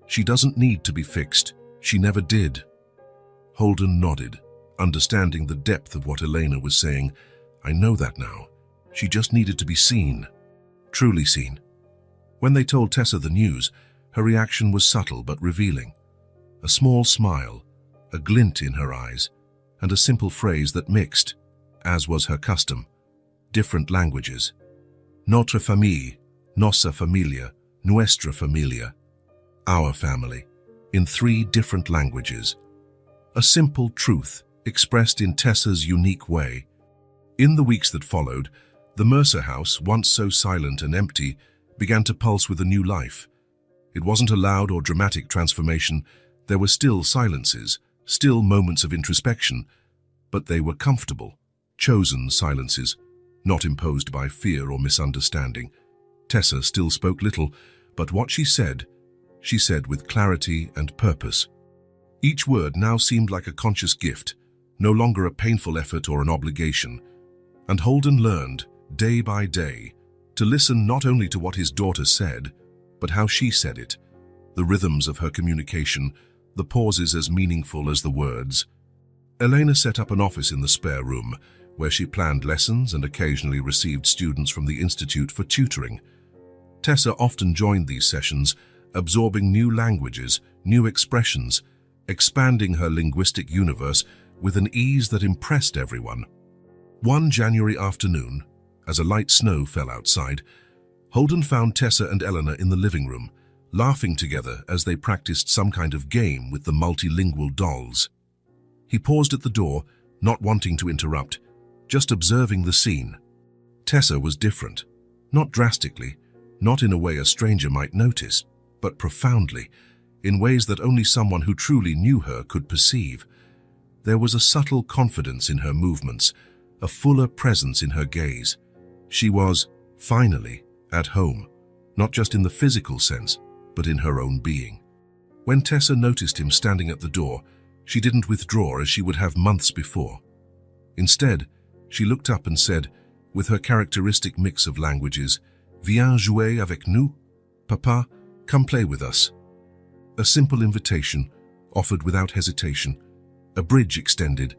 She doesn't need to be fixed. She never did." Holden nodded, understanding the depth of what Elena was saying. "I know that now. She just needed to be seen. Truly seen." When they told Tessa the news, her reaction was subtle but revealing. A small smile, a glint in her eyes, and a simple phrase that mixed, as was her custom, different languages. "Notre famille, nossa familia, nuestra familia." Our family, in 3 different languages. A simple truth expressed in Tessa's unique way. In the weeks that followed, the Mercer house, once so silent and empty, began to pulse with a new life. It wasn't a loud or dramatic transformation. There were still silences, still moments of introspection, but they were comfortable, chosen silences, not imposed by fear or misunderstanding. Tessa still spoke little, but what she said with clarity and purpose. Each word now seemed like a conscious gift, no longer a painful effort or an obligation. And Holden learned, day by day, to listen not only to what his daughter said, but how she said it, the rhythms of her communication, the pauses as meaningful as the words. Elena set up an office in the spare room, where she planned lessons and occasionally received students from the institute for tutoring. Tessa often joined these sessions, absorbing new languages, new expressions, expanding her linguistic universe with an ease that impressed everyone. One January afternoon, as a light snow fell outside, Holden found Tessa and Elena in the living room, laughing together as they practiced some kind of game with the multilingual dolls. He paused at the door, not wanting to interrupt, just observing the scene. Tessa was different, not drastically, not in a way a stranger might notice, but profoundly, in ways that only someone who truly knew her could perceive. There was a subtle confidence in her movements, a fuller presence in her gaze. She was, finally, at home, not just in the physical sense, but in her own being. When Tessa noticed him standing at the door, she didn't withdraw as she would have months before. Instead, she looked up and said, with her characteristic mix of languages, "Viens jouer avec nous, papa, come play with us." A simple invitation, offered without hesitation, a bridge extended,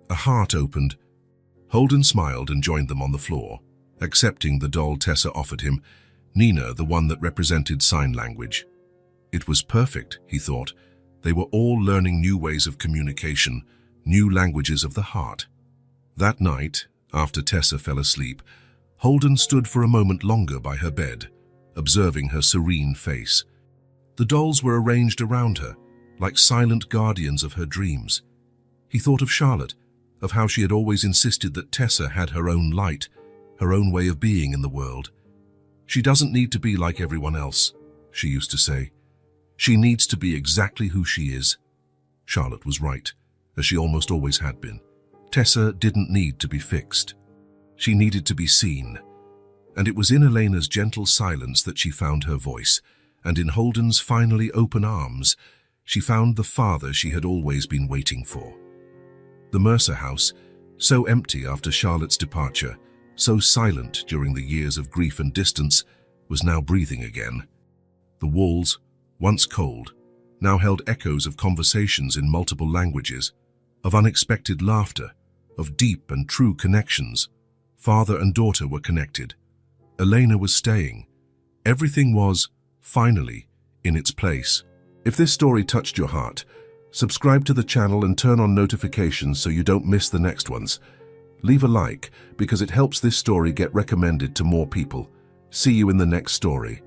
a heart opened. Holden smiled and joined them on the floor, accepting the doll Tessa offered him, Nina, the one that represented sign language. It was perfect, he thought. They were all learning new ways of communication, new languages of the heart. That night, after Tessa fell asleep, Holden stood for a moment longer by her bed, observing her serene face. The dolls were arranged around her, like silent guardians of her dreams. He thought of Charlotte, of how she had always insisted that Tessa had her own light, her own way of being in the world. "She doesn't need to be like everyone else," she used to say. "She needs to be exactly who she is." Charlotte was right, as she almost always had been. Tessa didn't need to be fixed. She needed to be seen. And it was in Elena's gentle silence that she found her voice, and in Holden's finally open arms, she found the father she had always been waiting for. The Mercer house, so empty after Charlotte's departure, so silent during the years of grief and distance, was now breathing again. The walls, once cold, now held echoes of conversations in multiple languages, of unexpected laughter, of deep and true connections. Father and daughter were connected. Elena was staying. Everything was, finally, in its place. If this story touched your heart, subscribe to the channel and turn on notifications so you don't miss the next ones. Leave a like because it helps this story get recommended to more people. See you in the next story.